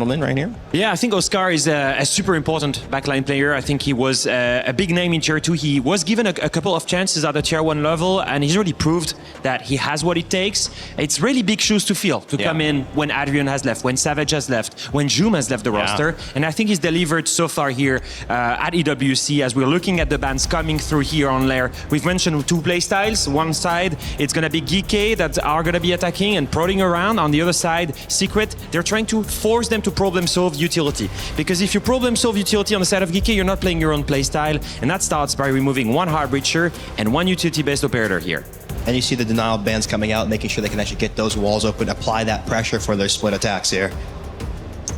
Right here. Yeah, I think Oscar is a super important backline player. I think he was a big name in Tier 2. He was given a couple of chances at the Tier 1 level, and he's already proved that he has what it takes. It's really big shoes to fill to come in when Adrian has left, when Savage has left, when Joom has left the roster. And I think he's delivered so far here at EWC. As we're looking at the bands coming through here on Lair, we've mentioned two play styles. One side, it's going to be Geekay that are going to be attacking and prodding around. On the other side, Secret, they're trying to force them to problem solve utility. Because if you problem solve utility on the side of Geekay, you're not playing your own playstyle, and that starts by removing one hard breacher and one utility-based operator here. And you see the denial bands coming out, making sure they can actually get those walls open, apply that pressure for their split attacks here.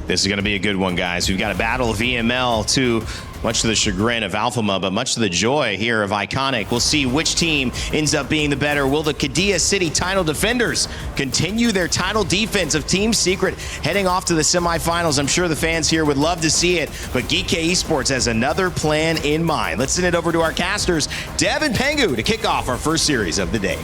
This is going to be a good one, guys. We've got a battle of VML to much to the chagrin of Alphama, but much to the joy here of Iconic. We'll see which team ends up being the better. Will the Qiddiya City title defenders continue their title defense of Team Secret heading off to the semifinals? I'm sure the fans here would love to see it, but Geekay Esports has another plan in mind. Let's send it over to our casters, Dev and Pengu, to kick off our first series of the day.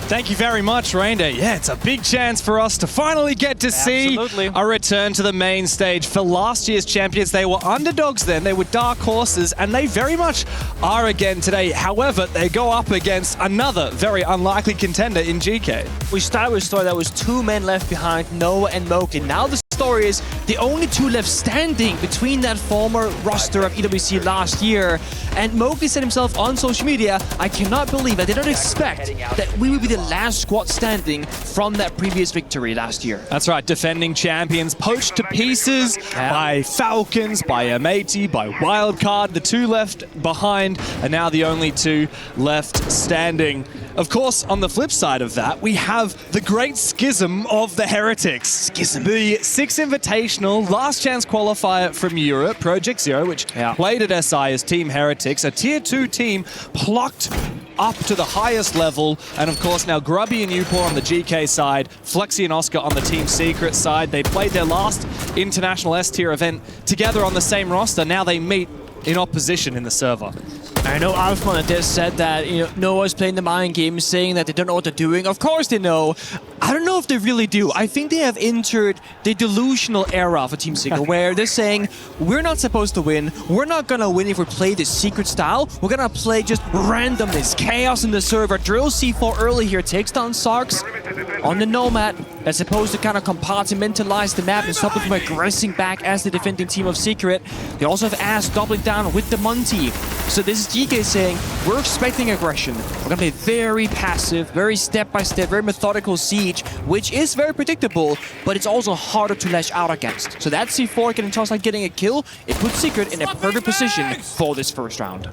Thank you very much, Rainday. Yeah, it's a big chance for us to finally get to see a return to the main stage. For last year's champions, they were underdogs then, they were dark horses, and they very much are again today. However, they go up against another very unlikely contender in Geekay. We started with a story that was two men left behind, Noah and Moki. Now the story is the only two left standing between that former roster of EWC last year. And Moki said himself on social media, I cannot believe, I did not expect that we would be the last squad standing from that previous victory last year. That's right, defending champions poached to pieces by Falcons, by Amati, by Wildcard. The two left behind are now the only two left standing. Of course, on the flip side of that, we have the great schism of the Heretics. Schism. The Six Invitational, last chance qualifier from Europe, Project Zero, which played at SI as Team Heretics, a Tier 2 team plucked up to the highest level, and of course now Grubby and Upor on the GK side, Flexi and Oscar on the Team Secret side. They played their last international S-tier event together on the same roster. Now they meet in opposition in the server. I know Alfman just said that, Noah's playing the mind game, saying that they don't know what they're doing. Of course they know. I don't know if they really do. I think they have entered the delusional era for Team Secret, where they're saying, we're not supposed to win. We're not going to win if we play the Secret style. We're going to play just randomness, chaos in the server. Drill C4 early here, takes down Sarks on the Nomad. That's supposed to kind of compartmentalize the map and stop them from aggressing back as the defending team of Secret. They also have Ass doubling down with the Monty. So this is Geekay saying, we're expecting aggression. We're going to play very passive, very step-by-step, very methodical siege, which is very predictable, but it's also harder to lash out against. So that C4 getting tossed like getting a kill, it puts Secret in a perfect position for this first round.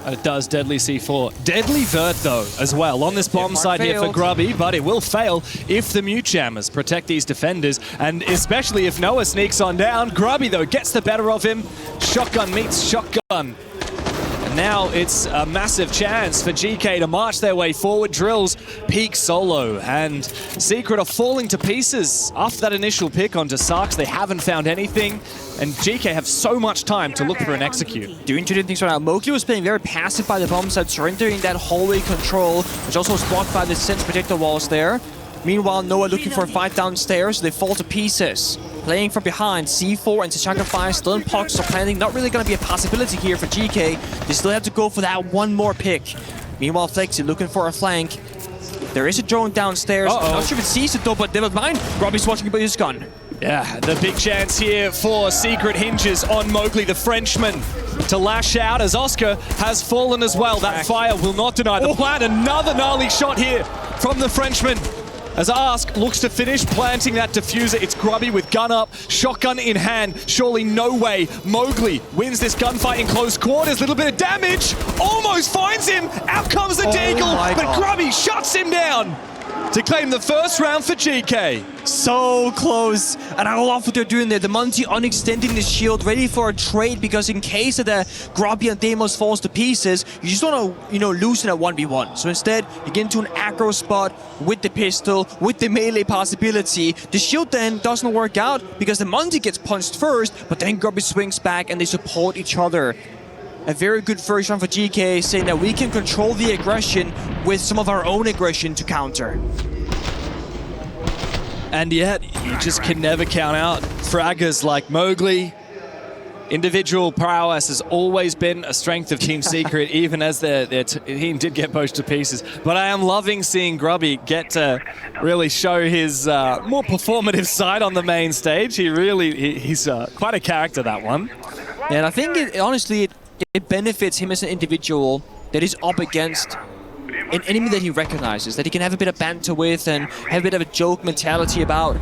And it does deadly C4. Deadly Vert, though, as well, on this bomb side here for Grubby, but it will fail if the Mute Jammers protect these defenders, and especially if Noah sneaks on down. Grubby, though, gets the better of him. Shotgun meets shotgun. And now it's a massive chance for GK to march their way forward. Drills peak solo, and Secret are falling to pieces. After that initial pick onto Sarks, they haven't found anything, and GK have so much time to look for an execute. Doing two different things right now. Moki was playing very passive by the bomb side, surrendering that hallway control, which also was blocked by the Sense protector walls there. Meanwhile, Noah looking for a fight downstairs. They fall to pieces. Playing from behind, C4 and Tachanka 5 still in pockets of planning. Not really going to be a possibility here for GK. They still have to go for that one more pick. Meanwhile, Flexi looking for a flank. There is a drone downstairs. Not sure if it sees it though, but never mind. Robbie's watching about his gun. Yeah, the big chance here for Secret hinges on Mowgli, the Frenchman, to lash out as Oscar has fallen as well. That fire will not deny the plan. Another gnarly shot here from the Frenchman. As Ask looks to finish planting that diffuser, it's Grubby with gun up, shotgun in hand. Surely no way. Mowgli wins this gunfight in close quarters. Little bit of damage, almost finds him. Out comes the Deagle, but Grubby shuts him down to claim the first round for GK. So close, and I love what they're doing there. The Monty unextending the shield, ready for a trade, because in case of the Grubby and Deimos falls to pieces, you just don't want to, loosen at 1v1. So instead, you get into an aggro spot with the pistol, with the melee possibility. The shield then doesn't work out because the Monty gets punched first, but then Grubby swings back and they support each other. A very good first round for GK, saying that we can control the aggression with some of our own aggression to counter. And yet, you just can never count out fraggers like Mowgli. Individual prowess has always been a strength of Team Secret, even as their team did get poached to pieces. But I am loving seeing Grubby get to really show his more performative side on the main stage. He's quite a character, that one. And I think, honestly, it benefits him as an individual that he's up against an enemy that he recognizes, that he can have a bit of banter with and have a bit of a joke mentality about.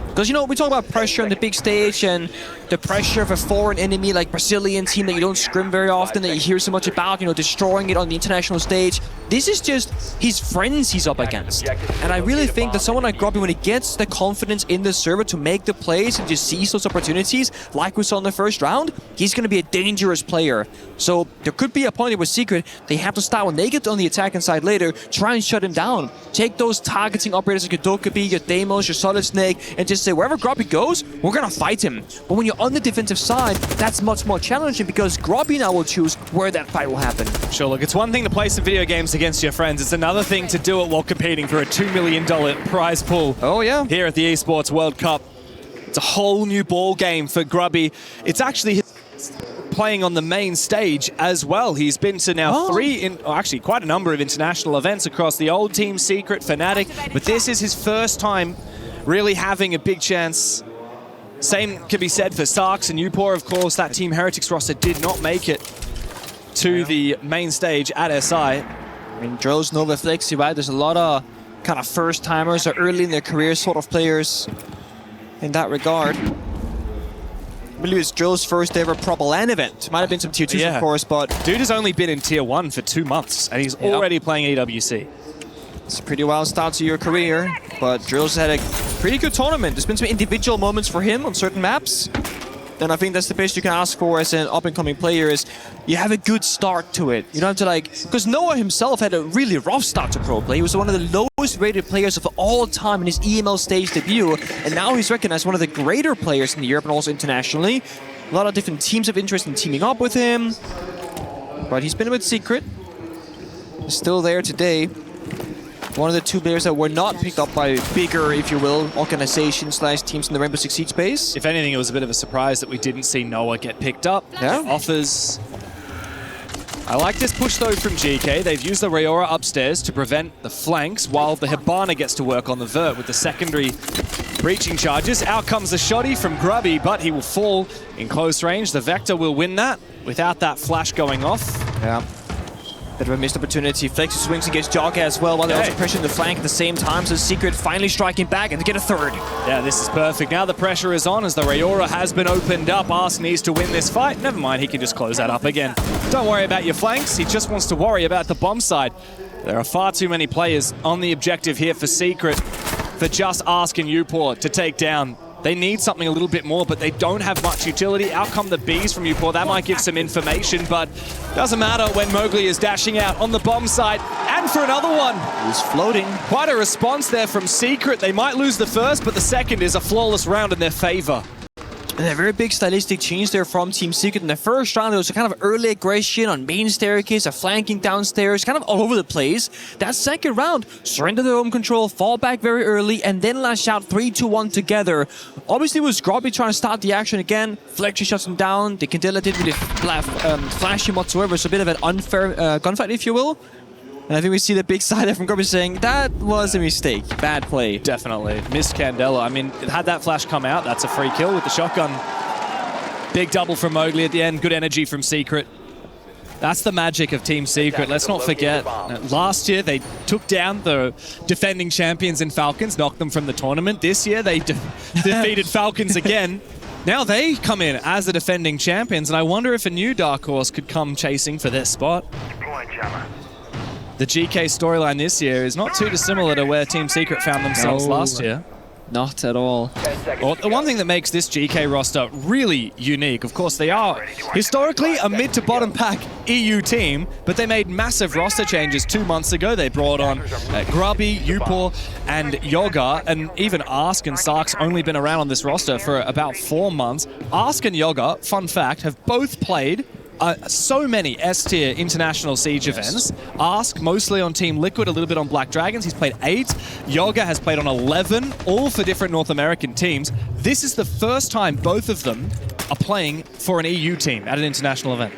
Because, you know, we talk about pressure on the big stage and the pressure of a foreign enemy like Brazilian team that you don't scrim very often, that you hear so much about, you know, destroying it on the international stage. This is just his friends he's up against. And I really think that someone like Grubby, when he gets the confidence in the server to make the plays and just seize those opportunities, like we saw in the first round, he's going to be a dangerous player. So there could be a point with Secret, they have to start when they get on the attacking side later, try and shut him down. Take those targeting operators like your Dokkaebi, your Deimos, your Solid Snake, and just say, wherever Grubby goes, we're going to fight him. But when you're on the defensive side, that's much more challenging because Grubby now will choose where that fight will happen. Sure, look, it's one thing to play some video games against your friends. It's another thing to do it while competing for a $2 million prize pool. Oh, yeah. Here at the Esports World Cup. It's a whole new ball game for Grubby. It's actually his playing on the main stage as well. He's been to now actually quite a number of international events across the old Team Secret, Fnatic, but this is his first time really having a big chance. Same can be said for Starks and Upor, of course. That Team Heretics roster did not make it to the main stage at SI. I mean, Dro's Nova Flexi, right? There's a lot of kind of first-timers or early in their career sort of players in that regard. I believe it's Dro's first ever proper LAN event. Might have been some tier 2s, of course, but... Dude has only been in tier 1 for 2 months, and he's already playing EWC. It's a pretty wild start to your career, but Drill's had a pretty good tournament. There's been some individual moments for him on certain maps. And I think that's the best you can ask for as an up-and-coming player is you have a good start to it. You don't have to like... Because Noah himself had a really rough start to pro play. He was one of the lowest rated players of all time in his EML stage debut. And now he's recognized one of the greater players in Europe and also internationally. A lot of different teams of interest in teaming up with him. But he's been a bit secret. He's still there today. One of the two players that were not picked up by bigger, if you will, organizations / teams in the Rainbow Six Siege space. If anything, it was a bit of a surprise that we didn't see Noah get picked up. Yeah. Offers. I like this push, though, from Geekay. They've used the Rayora upstairs to prevent the flanks, while the Hibana gets to work on the Vert with the secondary breaching charges. Out comes the shotty from Grubby, but he will fall in close range. The Vector will win that without that flash going off. Yeah. Bit of a missed opportunity. Flexi swings against Jogga as well, while they're also pressuring the flank at the same time. So Secret finally striking back and to get a third. Yeah, this is perfect. Now the pressure is on as the Rayora has been opened up. Ask needs to win this fight. Never mind, he can just close that up again. Don't worry about your flanks. He just wants to worry about the bomb side. There are far too many players on the objective here for Secret for just Ask and Upor to take down. They need something a little bit more, but they don't have much utility. Out come the Bs from Upor. That might give some information, but doesn't matter when Mowgli is dashing out on the bomb site. And for another one. He's floating. Quite a response there from Secret. They might lose the first, but the second is a flawless round in their favor. And a very big stylistic change there from Team Secret. In the first round, there was a kind of early aggression on main staircase, a flanking downstairs, kind of all over the place. That second round, surrender their home control, fall back very early, and then lash out 3-2-1 together. Obviously, it was Grubby trying to start the action again. Flexi shuts him down. The Candela didn't really flash him whatsoever. So a bit of an unfair gunfight, if you will. And I think we see the big side there from Grubby saying, that was a mistake. Bad play. Definitely. Missed Candela. I mean, had that flash come out, that's a free kill with the shotgun. Big double from Mowgli at the end. Good energy from Secret. That's the magic of Team Secret. Let's not forget, last year they took down the defending champions in Falcons, knocked them from the tournament. This year they defeated Falcons again. Now they come in as the defending champions, and I wonder if a new Dark Horse could come chasing for their spot. The Geekay storyline this year is not too dissimilar to where Team Secret found themselves last year. Not at all. Well, the one thing that makes this Geekay roster really unique, of course, they are historically a mid to bottom pack EU team, but they made massive roster changes 2 months ago. They brought on Grubby, Upor, and Yoga, and even Ask and Stark's only been around on this roster for about 4 months. Ask and Yoga, fun fact, have both played so many S-tier international Siege events. Ask mostly on Team Liquid, a little bit on Black Dragons. He's played 8. Yoga has played on 11, all for different North American teams. This is the first time both of them are playing for an EU team at an international event.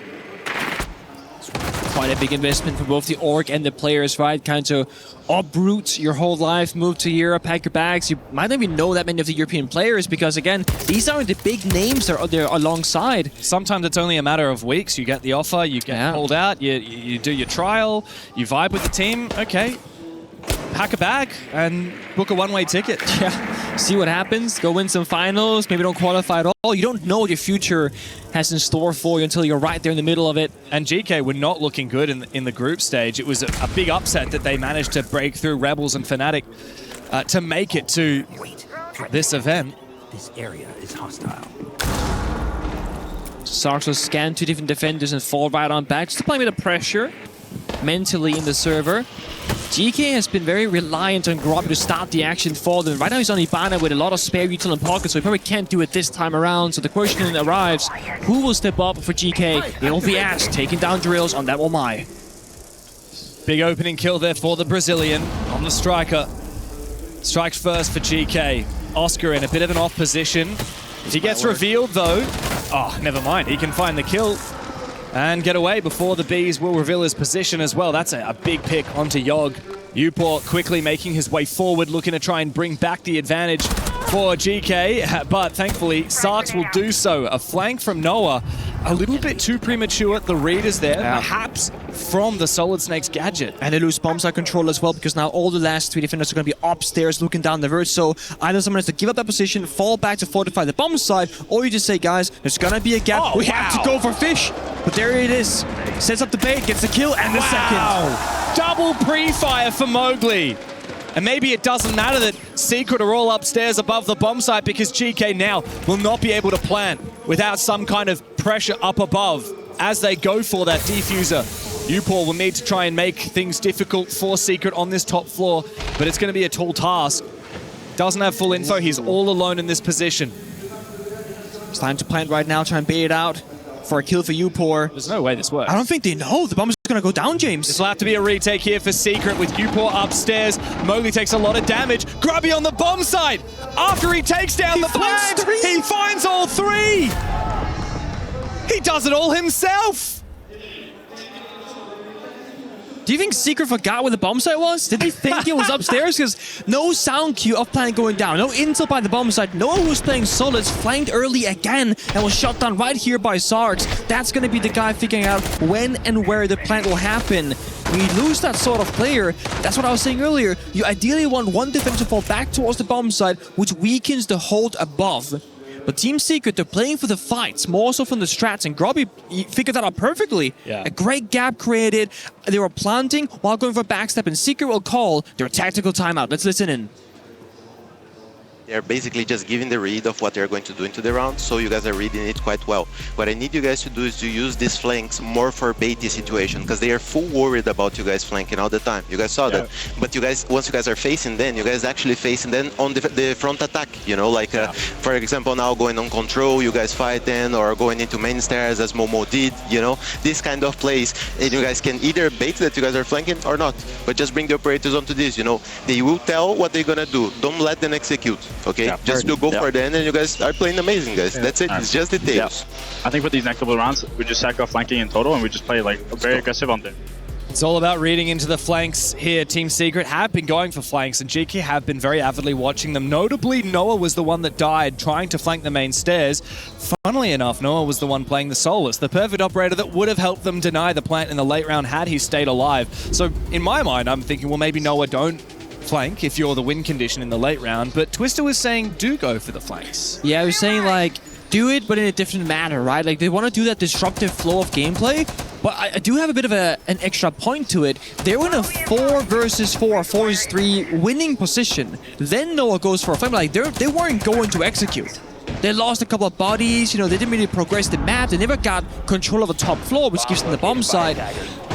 Quite a big investment for both the org and the players, right? Kind of uproot your whole life, move to Europe, pack your bags. You might not even know that many of the European players because, again, these aren't the big names that are there alongside. Sometimes it's only a matter of weeks. You get the offer, you get called out, you do your trial, you vibe with the team. Okay, pack a bag and book a one-way ticket. Yeah, see what happens, go win some finals, maybe don't qualify at all. You don't know what your future has in store for you until you're right there in the middle of it. And Geekay were not looking good in the group stage. It was a big upset that they managed to break through Rebels and Fnatic to make it to this event. This area is hostile. Sarks will scan 2 different defenders and fall right on back. Just applying a bit of pressure mentally in the server. Geekay has been very reliant on Grobby to start the action for them. Right now he's on Ibana with a lot of spare util in pocket, so he probably can't do it this time around. So the question arrives, who will step up for Geekay? It will be Ash taking down Drills on that Womai. Big opening kill there for the Brazilian on the striker. Strikes first for Geekay. Oscar in a bit of an off position. If he gets revealed though, oh, never mind. He can find the kill and get away before the Bees will reveal his position as well. That's a big pick onto Yogg. Uport quickly making his way forward, looking to try and bring back the advantage for Geekay, but thankfully Sarks will do so. A flank from Noah, a little bit too premature. The read is there, perhaps from the Solid Snakes gadget. And they lose bomb site control as well, because now all the last 3 defenders are going to be upstairs looking down the verge. So either someone has to give up that position, fall back to fortify the bomb site, or you just say, guys, there's going to be a gap. We have to go for fish. But there it is. Sets up the bait, gets the kill, and the second. Double pre-fire for Mowgli. And maybe it doesn't matter that Secret are all upstairs above the bomb site, because Geekay now will not be able to plant without some kind of pressure up above as they go for that defuser. Uport will need to try and make things difficult for Secret on this top floor, but it's going to be a tall task. Doesn't have full info, he's all alone in this position. It's time to plant right now, try and bait it out for a kill for Uport. There's no way this works. I don't think they know. The bomb is going to go down, James. This will have to be a retake here for Secret with Uport upstairs. Mowgli takes a lot of damage. Grubby on the bomb site. After he takes down the plant, he finds all 3. He does it all himself. Do you think Secret forgot where the bomb site was? Did they think it was upstairs? Because no sound cue of plant going down, no intel by the bomb site. Noah, who's playing Solids, flanked early again and was shot down right here by Sarks. That's going to be the guy figuring out when and where the plant will happen. When you lose that sort of player, that's what I was saying earlier. You ideally want one defender to fall back towards the bomb site, which weakens the hold above. But Team Secret, they're playing for the fights, more so from the strats, and Grobby figured that out perfectly. Yeah. A great gap created. They were planting while going for a backstep, and Secret will call their tactical timeout. Let's listen in. They're basically just giving the read of what they're going to do into the round, so you guys are reading it quite well. What I need you guys to do is to use these flanks more for baity situation, because they are full worried about you guys flanking all the time. You guys saw that. But you guys, once you guys are facing them, you guys actually facing them on the front attack, you know, like for example now going on control, you guys fight then, or going into main stairs as Momo did, you know, this kind of plays, and you guys can either bait that you guys are flanking or not, but just bring the operators onto this, you know. They will tell what they're gonna do, don't let them execute. Okay, just to go for the end, and you guys are playing amazing, guys. That's it. It's just details. I think for these next couple of rounds, we just sack off flanking in total, and we just play like very aggressive on them. It's all about reading into the flanks here. Team Secret have been going for flanks, and Geekay have been very avidly watching them. Notably, Noah was the one that died trying to flank the main stairs. Funnily enough, Noah was the one playing the Solus, the perfect operator that would have helped them deny the plant in the late round had he stayed alive. So in my mind, I'm thinking, well, maybe Noah don't flank if you're the win condition in the late round, but Twister was saying do go for the flanks. Yeah, I was saying like do it, but in a different manner, right? Like they want to do that disruptive flow of gameplay, but I do have a bit of an extra point to it. They were in a 4 versus 4, 4 versus 3 winning position. Then Noah goes for a flank. Like they weren't going to execute. They lost a couple of bodies, you know, they didn't really progress the map. They never got control of the top floor, which gives them the bomb side.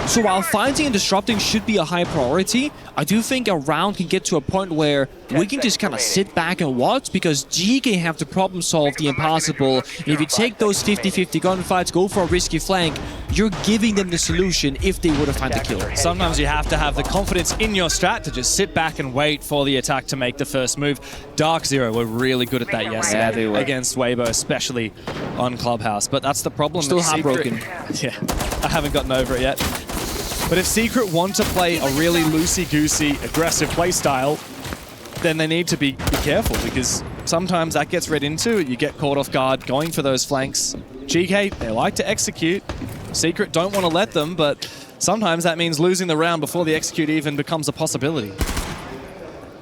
So while fighting and disrupting should be a high priority, I do think a round can get to a point where we can just kind of sit back and watch, because Geekay have to problem solve the impossible. And if you take those 50-50 gunfights, go for a risky flank, you're giving them the solution if they were to find the kill. Sometimes you have to have the confidence in your strat to just sit back and wait for the attack to make the first move. Dark Zero were really good at that yesterday they were. against Weibo, especially on Clubhouse. But that's the problem. Still with heartbroken. Yeah, I haven't gotten over it yet. But if Secret want to play a really loosey-goosey, aggressive playstyle, then they need to be careful, because sometimes that gets read into. You get caught off guard going for those flanks. Geekay, they like to execute. Secret don't want to let them, but sometimes that means losing the round before the execute even becomes a possibility.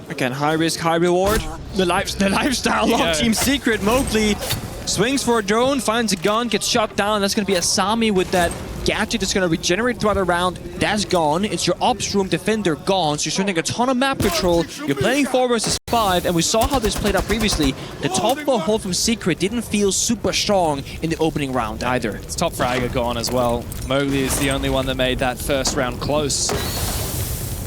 Again, high risk, high reward. The lifestyle of Team Secret. Mowgli swings for a drone, finds a gun, gets shot down. That's going to be a Sami with that gadget that's going to regenerate throughout the round. That's gone. It's your ops room defender gone. So you're spending a ton of map control. You're playing 4 versus 5, and we saw how this played out previously. The top 4 hold from Secret didn't feel super strong in the opening round either. It's top fragger gone as well. Mowgli is the only one that made that first round close.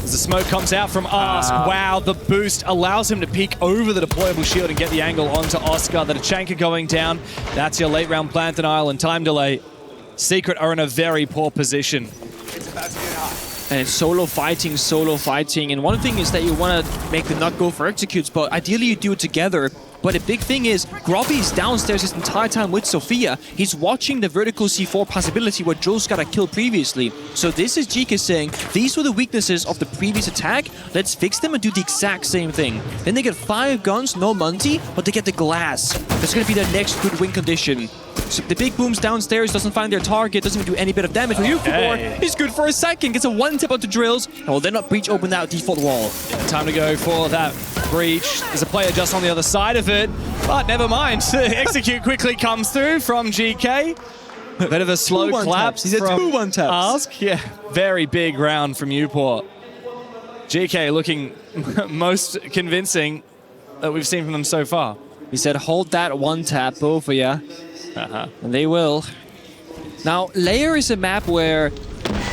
As the smoke comes out from Ask, wow, the boost allows him to peek over the deployable shield and get the angle onto Oscar. The Tachanka going down. That's your late round plant denial and time delay. Secret are in a very poor position. And it's solo fighting. And one thing is that you want to make them not go for executes, but ideally you do it together. But the big thing is, Grobby is downstairs this entire time with Sophia. He's watching the vertical C4 possibility where Joe's got a kill previously. So this is Geekay saying, these were the weaknesses of the previous attack. Let's fix them and do the exact same thing. Then they get 5 guns, no Monty, but they get the glass. That's going to be their next good win condition. So the big booms downstairs, doesn't find their target, doesn't even do any bit of damage. He's good for a second, gets a 1-tip onto drills, and will then not breach open that default wall. Yeah, time to go for that breach. There's a player just on the other side of it, but never mind. Execute quickly comes through from Geekay. Bit of a slow clap. He's at 2 1-taps. Ask, yeah, very big round from Uport. Geekay looking most convincing that we've seen from them so far. He said, hold that 1-tap, both of ya. And they will. Now, Lair is a map where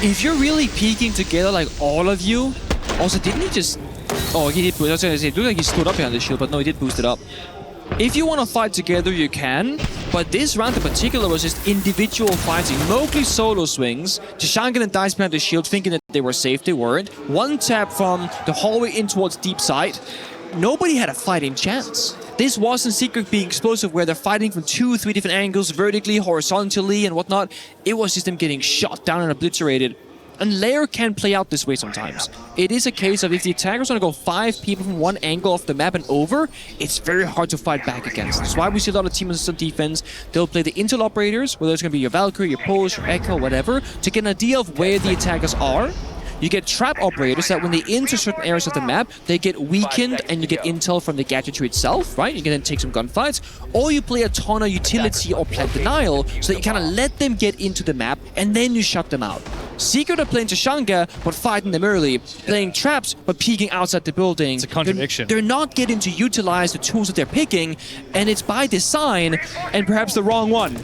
if you're really peeking together, like all of you, also didn't he just... Oh, he did boost. I was going to say, it looked like he stood up behind the shield, but no, he did boost it up. If you want to fight together, you can, but this round in particular was just individual fighting. Mowgli solo swings, Tachanka and dies behind the shield, thinking that they were safe, they weren't. 1-tap from the hallway in towards deep side. Nobody had a fighting chance. This wasn't Secret being explosive where they're fighting from 2-3 different angles, vertically, horizontally, and whatnot. It was just them getting shot down and obliterated. And Lair can play out this way sometimes. It is a case of if the attackers want to go 5 people from one angle off the map and over, it's very hard to fight back against. That's why we see a lot of teams on defense. They'll play the intel operators, whether it's going to be your Valkyrie, your Pulse, your Echo, whatever, to get an idea of where the attackers are. You get trap operators that when they enter certain areas of the map, they get weakened and you get intel from the gadgetry itself, right? You can then take some gunfights. Or you play a ton of utility or plant denial so that you kind of let them get into the map and then you shut them out. Secret are playing Tachanka, but fighting them early. Playing traps, but peeking outside the building. It's a contradiction. They're not getting to utilize the tools that they're picking, and it's by design, and perhaps the wrong one.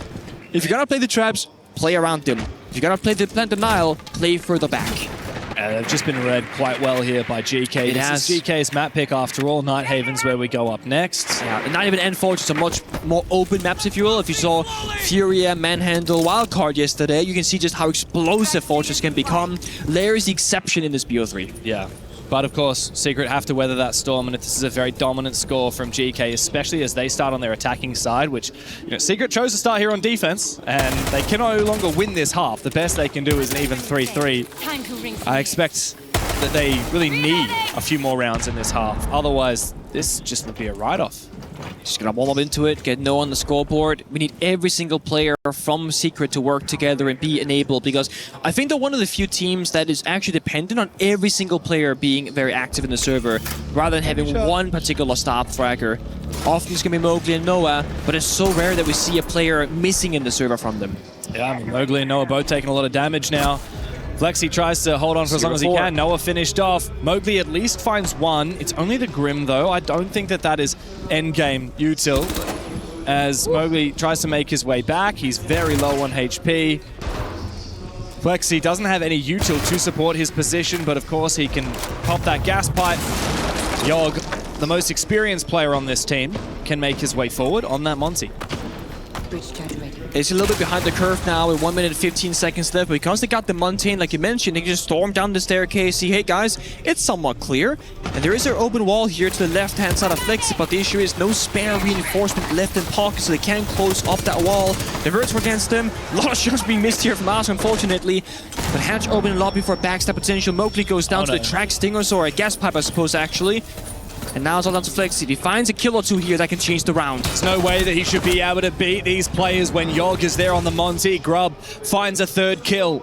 If you're gonna play the traps, play around them. If you're gonna play the plant denial, play further back. They've just been read quite well here by Geekay. This is Geekay's map pick after all. Night Haven's where we go up next. Yeah, and not even N4, just a much more open maps, if you will. If you saw Furia, Manhandle, Wildcard yesterday, you can see just how explosive Fortress can become. Lair is the exception in this BO3. Yeah. But of course, Secret have to weather that storm, and this is a very dominant score from Geekay, especially as they start on their attacking side, which, you know, Secret chose to start here on defense, and they can no longer win this half. The best they can do is an even 3-3. I expect that they really need a few more rounds in this half. Otherwise, this just would be a write-off. Just gonna warm up into it, get no on the scoreboard. We need every single player from Secret to work together and be enabled, because I think they're one of the few teams that is actually dependent on every single player being very active in the server, rather than having one particular stop fragger. Often it's gonna be Mowgli and Noah, but it's so rare that we see a player missing in the server from them. Yeah, I mean, Mowgli and Noah both taking a lot of damage now. Flexi tries to hold on for as long as he can. Noah finished off. Mowgli at least finds one. It's only the Grim, though. I don't think that that is endgame util. As Mowgli tries to make his way back, he's very low on HP. Flexi doesn't have any util to support his position, but of course he can pop that gas pipe. Yogg, the most experienced player on this team, can make his way forward on that Monty. It's a little bit behind the curve now with 1 minute and 15 seconds left, but because they got the Montane, like you mentioned, they can just storm down the staircase, see, hey guys, it's somewhat clear. And there is an open wall here to the left-hand side of Flexi, but the issue is no spare reinforcement left in pocket, so they can't close up that wall. The Verts were against them. A lot of shots being missed here from Ask, unfortunately. But Hatch opening lobby for backstab potential. Mowgli goes down to the track stingers, or a gas pipe, I suppose, actually. And now it's all down to Flexi. He finds a kill or two here that can change the round. There's no way that he should be able to beat these players when Yogg is there on the Monty. Grub finds a third kill.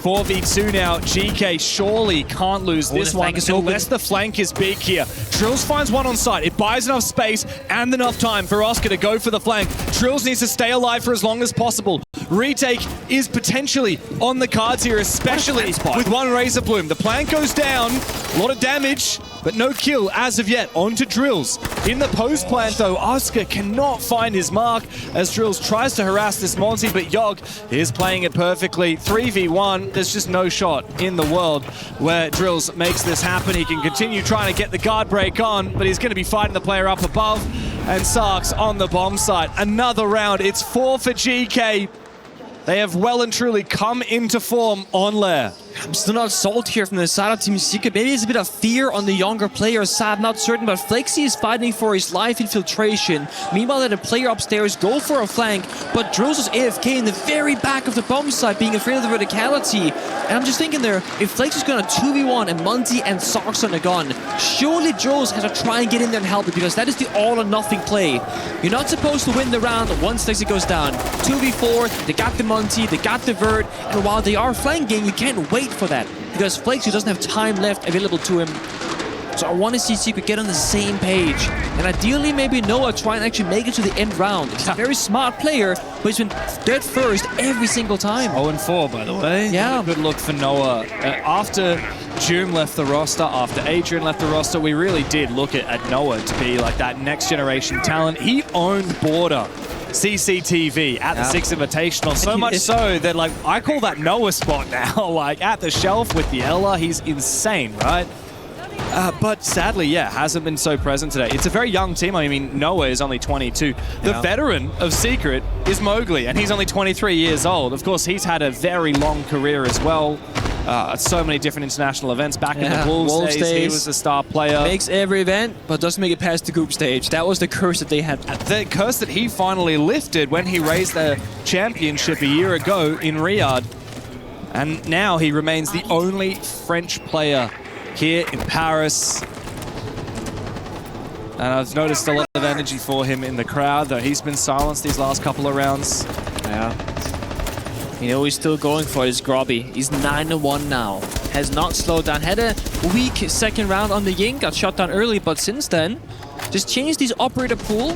4v2 now. Geekay surely can't lose this one unless the flank is big here. Trills finds one on site. It buys enough space and enough time for Oscar to go for the flank. Trills needs to stay alive for as long as possible. Retake is potentially on the cards here, especially with one Razor Bloom. The plant goes down, a lot of damage, but no kill as of yet. On to Drills. In the post plant though, Oscar cannot find his mark as Drills tries to harass this Monty, but Yogg is playing it perfectly. 3v1, there's just no shot in the world where Drills makes this happen. He can continue trying to get the guard break on, but he's going to be fighting the player up above. And Sark's on the bomb site. Another round. It's 4 for Geekay. They have well and truly come into form on Lair. I'm still not sold here from the side of Team Secret. Maybe it's a bit of fear on the younger player side, not certain, but Flexi is fighting for his life infiltration. Meanwhile, the player upstairs go for a flank, but Drills is AFK in the very back of the bomb site, being afraid of the verticality. And I'm just thinking there, if Flexi's gonna 2v1 and Monty and Sark's on the gun, surely Drills has to try and get in there and help it, because that is the all or nothing play. You're not supposed to win the round once Flexi goes down. 2v4, they got the Monty, they got the Vert, and while they are flanking, you can't wait for that, because Flexi doesn't have time left available to him. So I want to see Secret get on the same page. And ideally, maybe Noah try and actually make it to the end round. He's a very smart player, but he's been dead first every single time. 0-4, by the way. Yeah. Good look for Noah. After Joom left the roster, after Adrian left the roster, we really did look at Noah to be like that next generation talent. He owned Border CCTV at the Six Invitational, so much so that, like, I call that Noah spot now. Like, at the shelf with the Ella, he's insane, right? But sadly, yeah, hasn't been so present today. It's a very young team. I mean, Noah is only 22. The veteran of Secret is Mowgli, and he's only 23 years old. Of course, he's had a very long career as well. So many different international events. Back in the Wolves days, he was a star player. Makes every event, but doesn't make it past the group stage. That was the curse that they had. The curse that he finally lifted when he raised the championship a year ago in Riyadh. And now he remains the only French player here in Paris. And I've noticed a lot of energy for him in the crowd, though he's been silenced these last couple of rounds. Yeah. You know, he's still going for his Grubby. He's 9-1 now. Has not slowed down. Had a weak second round on the Ying. Got shot down early, but since then, just changed his operator pool.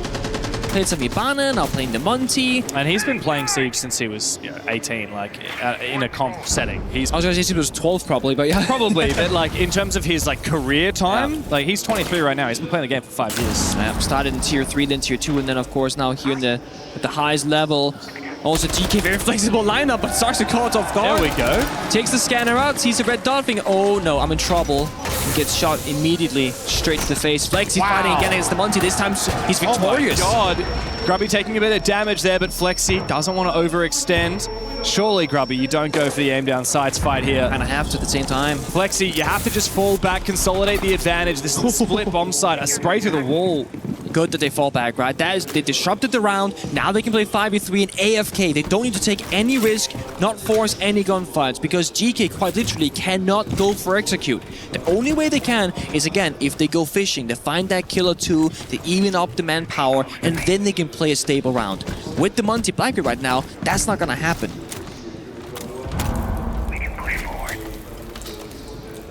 Played some Ibana, now playing the Monty. And he's been playing Siege since he was 18, like, in a comp setting. I was gonna say he was 12 probably, but yeah. Probably, but like, in terms of his, like, career time, like, he's 23 right now. He's been playing the game for 5 years. Started in Tier 3, then Tier 2, and then, of course, now here in at the highest level. Also, GK, very flexible lineup, but Sark's caught off guard. There we go. Takes the scanner out, sees a red dot, thinking, oh no, I'm in trouble. And gets shot immediately straight to the face. Flexi fighting again against the Monty. This time he's victorious. Oh my god. Grubby taking a bit of damage there, but Flexi doesn't want to overextend. Surely, Grubby, you don't go for the aim down sights fight here. And I have to at the same time. Flexi, you have to just fall back, consolidate the advantage. This is a split bomb site, a spray to the wall. Good that they fall back, right? That is, they disrupted the round. Now they can play 5v3 and AFK. They don't need to take any risk, not force any gunfights, because GK quite literally cannot go for execute. The only way they can is, again, if they go fishing, they find that kill or two, they even up the manpower, and then they can play a stable round. With the Monty Blackbeard right now, that's not gonna happen.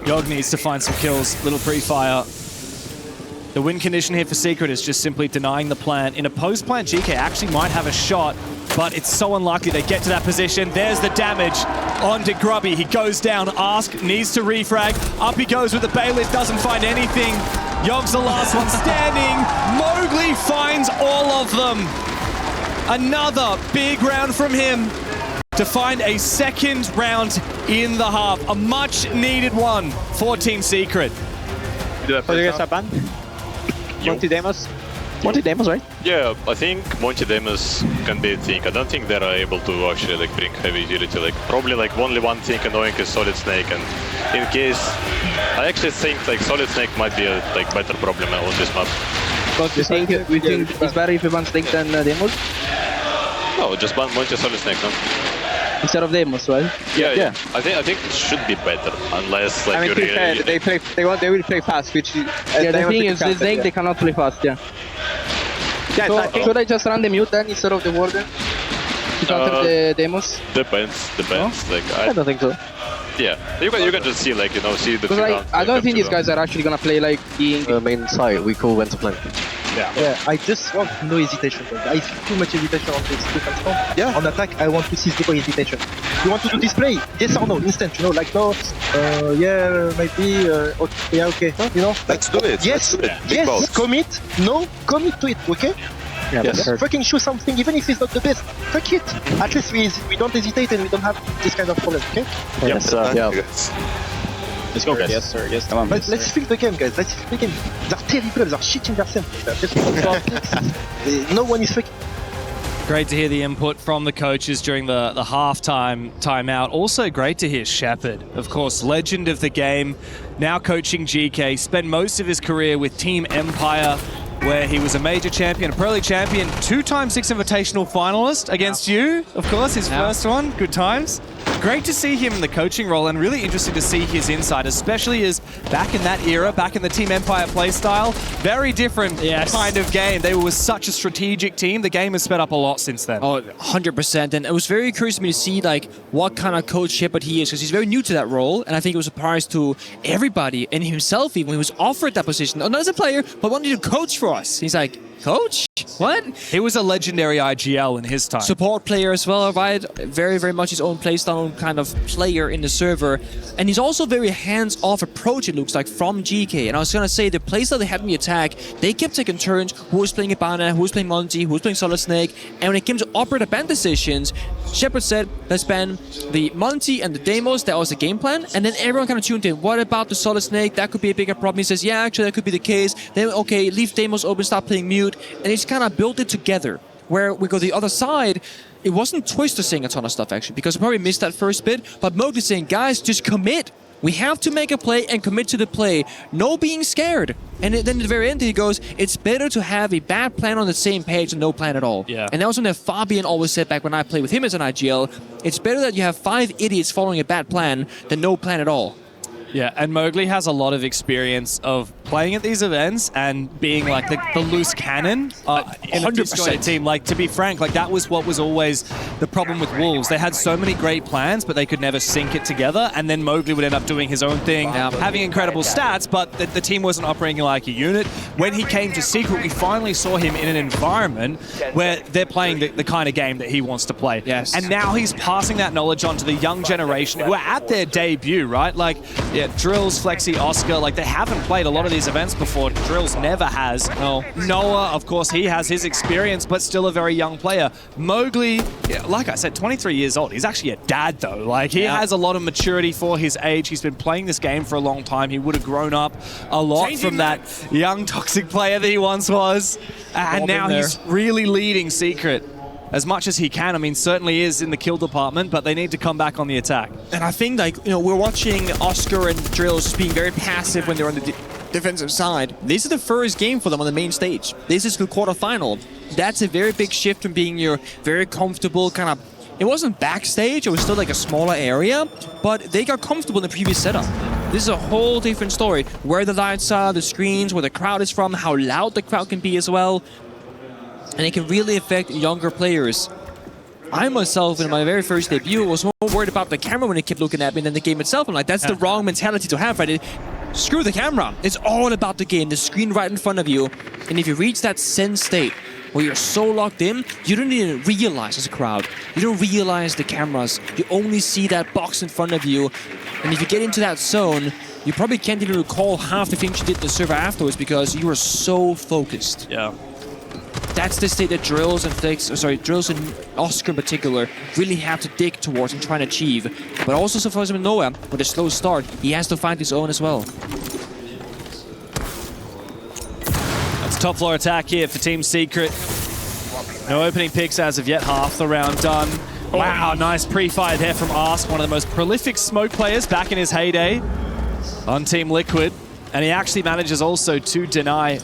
Yogg needs to find some kills, little pre-fire. The win condition here for Secret is just simply denying the plant. In a post-plant, GK actually might have a shot, but it's so unlikely they get to that position. There's the damage onto Grubby. He goes down. Ask needs to refrag. Up he goes with the bailiff, doesn't find anything. Yogg's the last one standing. Mowgli finds all of them. Another big round from him. to find a second round in the half. A much needed one for Team Secret. Do you guys have ban? Monty Demos? Monty Demos, right? Yeah, I think Monty Demos can be a thing. I don't think they are able to actually like bring heavy utility. Like probably like only one thing annoying is Solid Snake, and in case I actually think like Solid Snake might be a like better problem on this map. Because we think it's better if we ban Snake than Demos? No, just ban Monty Solid Snake, no? Instead of Demos, right? Yeah. I think it should be better, unless like I mean, you to be really. fair, they will play fast, which yeah, the thing is, with Snake they cannot play fast, yeah. So should I just run the mute then instead of the Warden to counter the Demos? Depends. No? Like I don't think so. Yeah, you can just see like see the. Because I don't think these guys are actually gonna play like being the main side. We call when to play. Yeah, I just want no hesitation. I see too much hesitation on this defense comp. Yeah. On attack, I want to see zero hesitation. You want to do this play? Yes or no? Instant, you know, like no, yeah, maybe, okay, yeah, okay. You know, Let's do it. Yes, Let's yes, commit. No, commit to it, okay? Yeah, Yes. Fucking show something, even if it's not the best. Fuck it. At least we don't hesitate and we don't have this kind of problem, okay? Yes, yeah. Let's go, guys. Yes, sir. Yes, come on. Let's fix the game, guys. Let's fix the game. They're terrible. They're shitting themselves. No one is fucking. Great to hear the input from the coaches during the halftime timeout. Also great to hear Shepard, of course, legend of the game, now coaching Geekay, spent most of his career with Team Empire, where he was a major champion, a Pro League champion, 2-time Six Invitational finalist against you, of course, his first one. Good times. Great to see him in the coaching role, and really interesting to see his insight, especially as back in that era, back in the Team Empire playstyle, very different kind of game. They were such a strategic team. The game has sped up a lot since then. Oh, 100%. And it was very curious to me to see like what kind of coach Shepard he is, because he's very new to that role. And I think it was a surprise to everybody and himself even when he was offered that position. Not as a player, but wanted to coach for us. He's like, coach? What? He was a legendary IGL in his time. Support player as well, right? Very, very much his own playstyle kind of player in the server. And he's also very hands-off approach, it looks like, from Geekay. And I was going to say, the playstyle they had in the attack, they kept taking turns. Who was playing Ibana, who was playing Monty, who was playing Solid Snake. And when it came to operator ban decisions, Shepard said, let's ban the Monty and the Demos. That was the game plan. And then everyone kind of tuned in. What about the Solid Snake? That could be a bigger problem. He says, yeah, actually, that could be the case. Then, okay, leave Demos open, stop playing mute. And he's kind of built it together. Where we go the other side, it wasn't Twister saying a ton of stuff, actually, because I probably missed that first bit. But Mowgli saying, guys, just commit. We have to make a play and commit to the play. No being scared. And then at the very end, he goes, it's better to have a bad plan on the same page than no plan at all. Yeah. And that was something that Fabian always said back when I played with him as an IGL. It's better that you have 5 idiots following a bad plan than no plan at all. Yeah, and Mowgli has a lot of experience of playing at these events and being like the loose cannon in a disjointed team. Like, to be frank, like that was what was always the problem with Wolves. They had so many great plans, but they could never sync it together. And then Mowgli would end up doing his own thing, having incredible stats, but the team wasn't operating like a unit. When he came to Secret, we finally saw him in an environment where they're playing the kind of game that he wants to play. Yes. And now he's passing that knowledge on to the young generation who are at their debut, right? Like, yeah, Drills, Flexi, Oscar, like they haven't played a lot of these events before. Drills never has. No. Noah, of course, he has his experience, but still a very young player. Mowgli, yeah, like I said, 23 years old. He's actually a dad, though. Like, he has a lot of maturity for his age. He's been playing this game for a long time. He would have grown up a lot from that young, toxic player that he once was. And now he's really leading Secret as much as he can. I mean, certainly is in the kill department, but they need to come back on the attack. And I think, like, you know, we're watching Oscar and Drills just being very passive when they're on the defensive side. This is the first game for them on the main stage. This is the quarterfinal. That's a very big shift from being your very comfortable kind of... It wasn't backstage, it was still like a smaller area, but they got comfortable in the previous setup. This is a whole different story. Where the lights are, the screens, where the crowd is from, how loud the crowd can be as well. And it can really affect younger players. I myself, in my very first debut, was more worried about the camera when it kept looking at me than the game itself. I'm like, that's the wrong mentality to have, right? Screw the camera. It's all about the game, the screen right in front of you. And if you reach that zen state where you're so locked in, you don't even realize as a crowd. You don't realize the cameras. You only see that box in front of you. And if you get into that zone, you probably can't even recall half the things you did in the server afterwards because you were so focused. Yeah. That's the state that Drills and Drills and Oscar in particular really have to dig towards and try and achieve. But also so far as Noah, with a slow start, he has to find his own as well. That's top floor attack here for Team Secret. No opening picks as of yet, half the round done. Wow, nice pre-fire there from Ask, one of the most prolific smoke players back in his heyday on Team Liquid. And he actually manages also to deny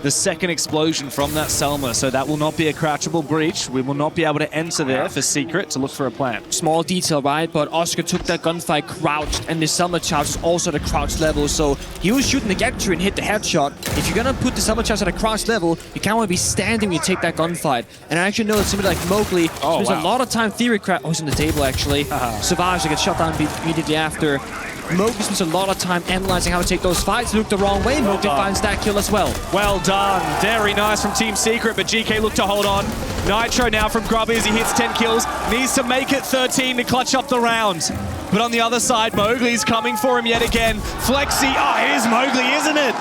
the second explosion from that Selma, so that will not be a crouchable breach. We will not be able to enter there for Secret to look for a plant. Small detail, right? But Oscar took that gunfight crouched, and the Selma charge is also at a crouch level, so he was shooting the get-through and hit the headshot. If you're gonna put the Selma charge at a crouch level, you can't want to be standing when you take that gunfight. And I actually know that somebody like Mowgli spends a lot of time theory craft. Oh, he's on the table actually. Survives to get shot down immediately after. Mowgli spends a lot of time analyzing how to take those fights. Look the wrong way, Mowgli finds that kill as well. Well done. Very nice from Team Secret, but Geekay looked to hold on. Nitro now from Grubby as he hits 10 kills. Needs to make it 13 to clutch up the round. But on the other side, Mowgli's coming for him yet again. Flexi, oh, it is Mowgli, isn't it?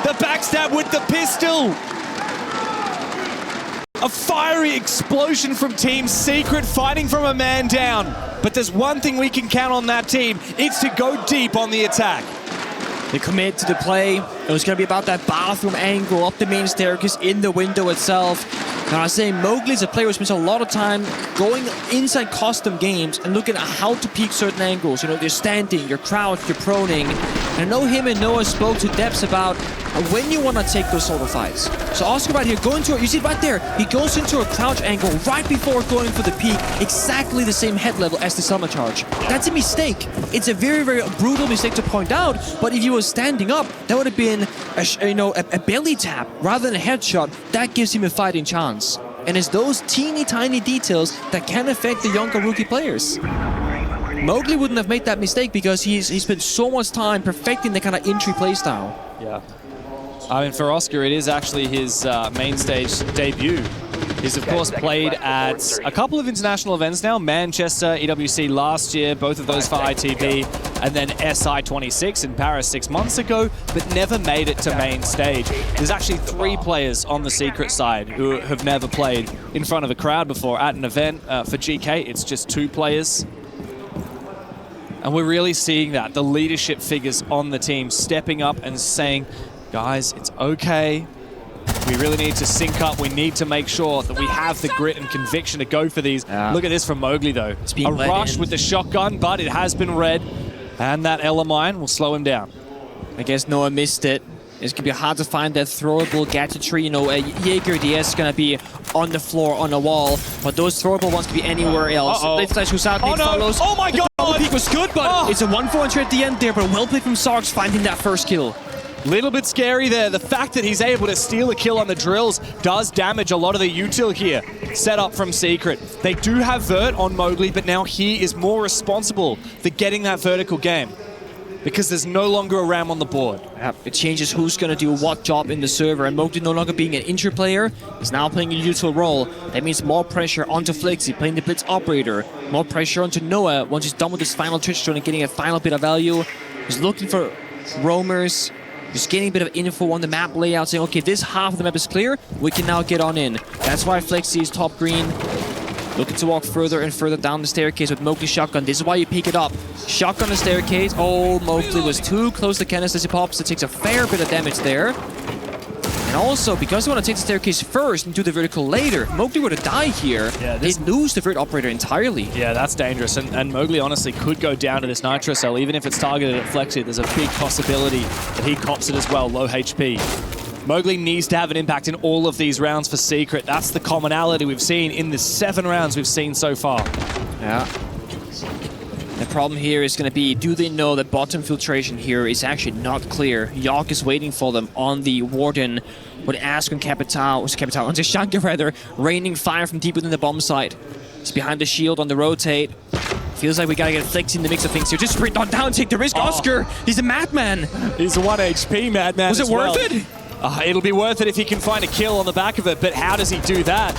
The backstab with the pistol. A fiery explosion from Team Secret, fighting from a man down. But there's one thing we can count on that team. It's to go deep on the attack. They commit to the play. It was going to be about that bathroom angle up the main staircase in the window itself. Now I was saying Mowgli's a player who spends a lot of time going inside custom games and looking at how to peak certain angles. You know, you're standing, you're crouched, you're proning. And I know him and Noah spoke to depths about when you want to take those sort of fights. So Oscar right here, going to it, you see right there, he goes into a crouch angle right before going for the peak, exactly the same head level as the Selma charge. That's a mistake. It's a very, very brutal mistake to point out, but if he was standing up, that would have been a belly tap rather than a headshot. That gives him a fighting chance. And it's those teeny tiny details that can affect the younger rookie players. Mowgli wouldn't have made that mistake because he's spent so much time perfecting the kind of entry playstyle. Yeah. I mean, for Oscar, it is actually his main stage debut. He's, of course, played at a couple of international events now. Manchester, EWC last year, both of those for ITV, and then SI 26 in Paris 6 months ago, but never made it to main stage. There's actually 3 players on the Secret side who have never played in front of a crowd before at an event. For GK, it's just 2 players. And we're really seeing that, the leadership figures on the team stepping up and saying, guys, it's okay. We really need to sync up. We need to make sure that we have the grit and conviction to go for these. Look at this from Mowgli, though. A rush with the shotgun, but it has been read. And that Ella mine will slow him down. I guess Noah missed it. It's going to be hard to find that throwable gadgetry. You know, a Jaeger DS is going to be on the floor, on the wall, but those throwable ones can be anywhere else. Blade Flash goes out, follows. Oh my god! The peak was good, but it's a 1-4 at the end there, but well played from Sarks finding that first kill. Little bit scary there. The fact that he's able to steal a kill on the drills does damage a lot of the util here. Set up from Secret. They do have vert on Mowgli, but now he is more responsible for getting that vertical game because there's no longer a ram on the board. It changes who's going to do what job in the server, and Mowgli no longer being an injured player is now playing a util role. That means more pressure onto Flexi, playing the blitz operator. More pressure onto Noah once he's done with his final Twitch drone and getting a final bit of value. He's looking for roamers. Just getting a bit of info on the map layout, saying, okay, this half of the map is clear, we can now get on in. That's why Flexi is top green. Looking to walk further and further down the staircase with Mowgli's shotgun. This is why you pick it up. Shotgun the staircase. Oh, Mowgli was too close to Kenneth as he pops. It takes a fair bit of damage there. And also, because you want to take the staircase first and do the vertical later, Mowgli were to die here, they'd lose the vert operator entirely. Yeah, that's dangerous. And Mowgli honestly could go down to this Nitro Cell. Even if it's targeted at Flexi, there's a big possibility that he cops it as well, low HP. Mowgli needs to have an impact in all of these rounds for Secret. That's the commonality we've seen in the 7 rounds we've seen so far. Yeah. The problem here is going to be, do they know that bottom filtration here is actually not clear? Yawk is waiting for them on the Warden, with Ask and Capital, on the Shanka rather, raining fire from deep within the bomb site. He's behind the shield on the rotate. Feels like we gotta get Flexi in the mix of things here. Just sprint on down, take the risk. Oscar, he's a madman. He's a 1 HP madman. Was it worth it? It'll be worth it if he can find a kill on the back of it, but how does he do that?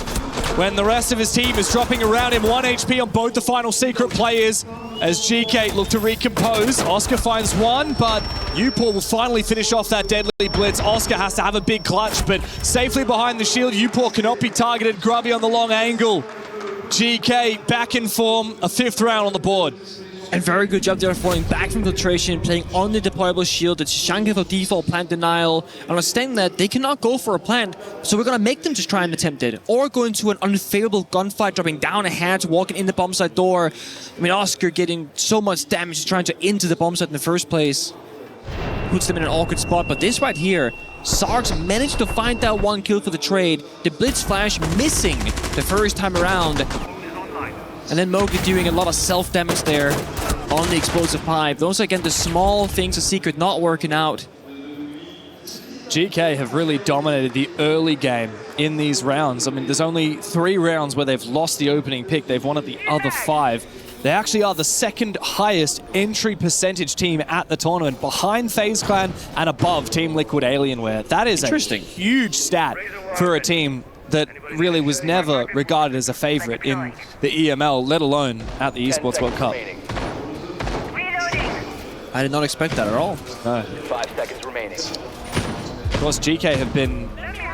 when the rest of his team is dropping around him. 1 HP on both the final secret players as Geekay look to recompose. Oscar finds one, but Upor will finally finish off that deadly blitz. Oscar has to have a big clutch, but safely behind the shield. Upor cannot be targeted. Grubby on the long angle. Geekay back in form, a 5th round on the board. And very good job there falling back from filtration, playing on the deployable shield. It's Shanka for default plant denial. Understanding that they cannot go for a plant, so we're gonna make them just try and attempt it. Or go into an unfavorable gunfight, dropping down a hatch, walking in the bomb site door. I mean, Oscar getting so much damage trying to into the bomb site in the first place. Puts them in an awkward spot, but this right here, Sarks managed to find that 1 kill for the trade. The Blitz Flash missing the first time around. And then Mowgli doing a lot of self-damage there on the explosive pipe. Those are, again, the small things of Secret not working out. Geekay have really dominated the early game in these rounds. I mean, there's only 3 rounds where they've lost the opening pick. They've won at the other 5. They actually are the 2nd highest entry percentage team at the tournament, behind FaZe Clan and above Team Liquid Alienware. That is a huge stat for a team that really was never regarded as a favorite in the EML, let alone at the Esports World Cup. I did not expect that at all. No. 5 seconds remaining. Of course, Geekay have been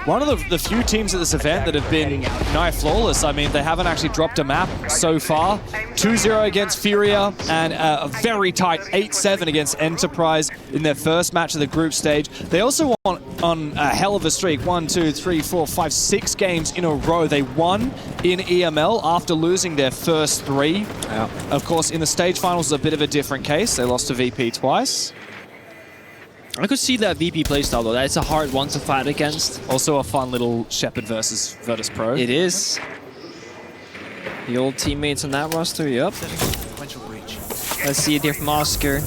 one of the few teams at this event that have been nigh flawless. I mean, they haven't actually dropped a map so far. 2-0 against Furia and a very tight 8-7 against Enterprise in their first match of the group stage. They also won on a hell of a streak. 1, 2, 3, 4, 5, 6 games in a row. They won in EML after losing their first 3. Yeah. Of course, in the stage finals, a bit of a different case. They lost to VP twice. I could see that VP playstyle though. That's a hard one to fight against. Also a fun little Shepard versus Virtus.pro. It is. The old teammates on that roster, yep. Let's see it here from Oscar.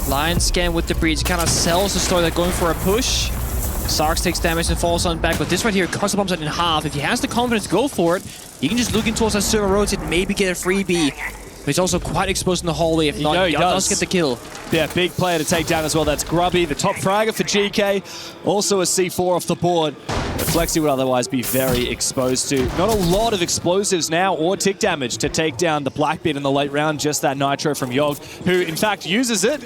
Lion scan with the breach, kind of sells the story that going for a push. Sarks takes damage and falls on back, but this right here cuts the bomb site in half. If he has the confidence to go for it, he can just look in towards that server rotate and maybe get a freebie. But he's also quite exposed in the hallway. If not, he does get the kill. Yeah, big player to take down as well. That's Grubby, the top fragger for Geekay. Also a C4 off the board. But Flexi would otherwise be very exposed to. Not a lot of explosives now or tick damage to take down the Blackbeard in the late round. Just that Nitro from Yogg, who in fact uses it,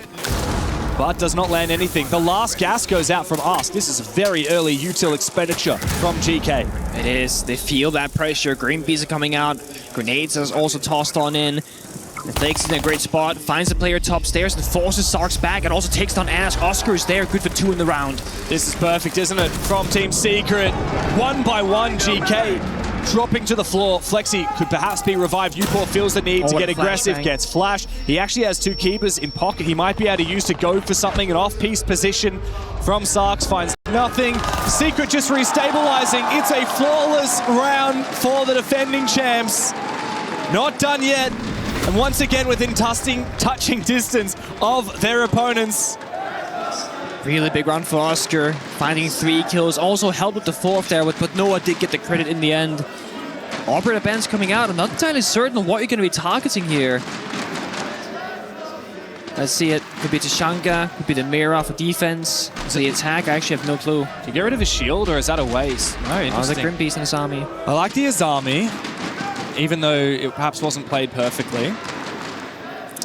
but does not land anything. The last gas goes out from us. This is very early util expenditure from Geekay. It is. They feel that pressure. Green bees are coming out. Grenades is also tossed on in. The Flakes is in a great spot. Finds the player top stairs and forces Sarks back. And also takes down Ash. Oscar is there. Good for 2 in the round. This is perfect, isn't it? From Team Secret. 1 by 1, Geekay dropping to the floor. Flexi could perhaps be revived. Upor feels the need to get aggressive, gets flash. He actually has 2 keepers in pocket. He might be able to use to go for something. An off-piece position from Sarks finds nothing. Secret just restabilizing. It's a flawless round for the defending champs. Not done yet. And once again within touching distance of their opponents. Really big round for Oscar, finding 3 kills. Also helped with the 4th there, but Noah did get the credit in the end. Operator band's coming out. I'm not entirely certain on what you're going to be targeting here. Let's see it. Could be Tashanka, could be the Mira for defense. So the attack, I actually have no clue. Do you get rid of his shield or is that a waste? No, interesting. Oh, the Grim Beast in his army. I like the Azami, even though it perhaps wasn't played perfectly.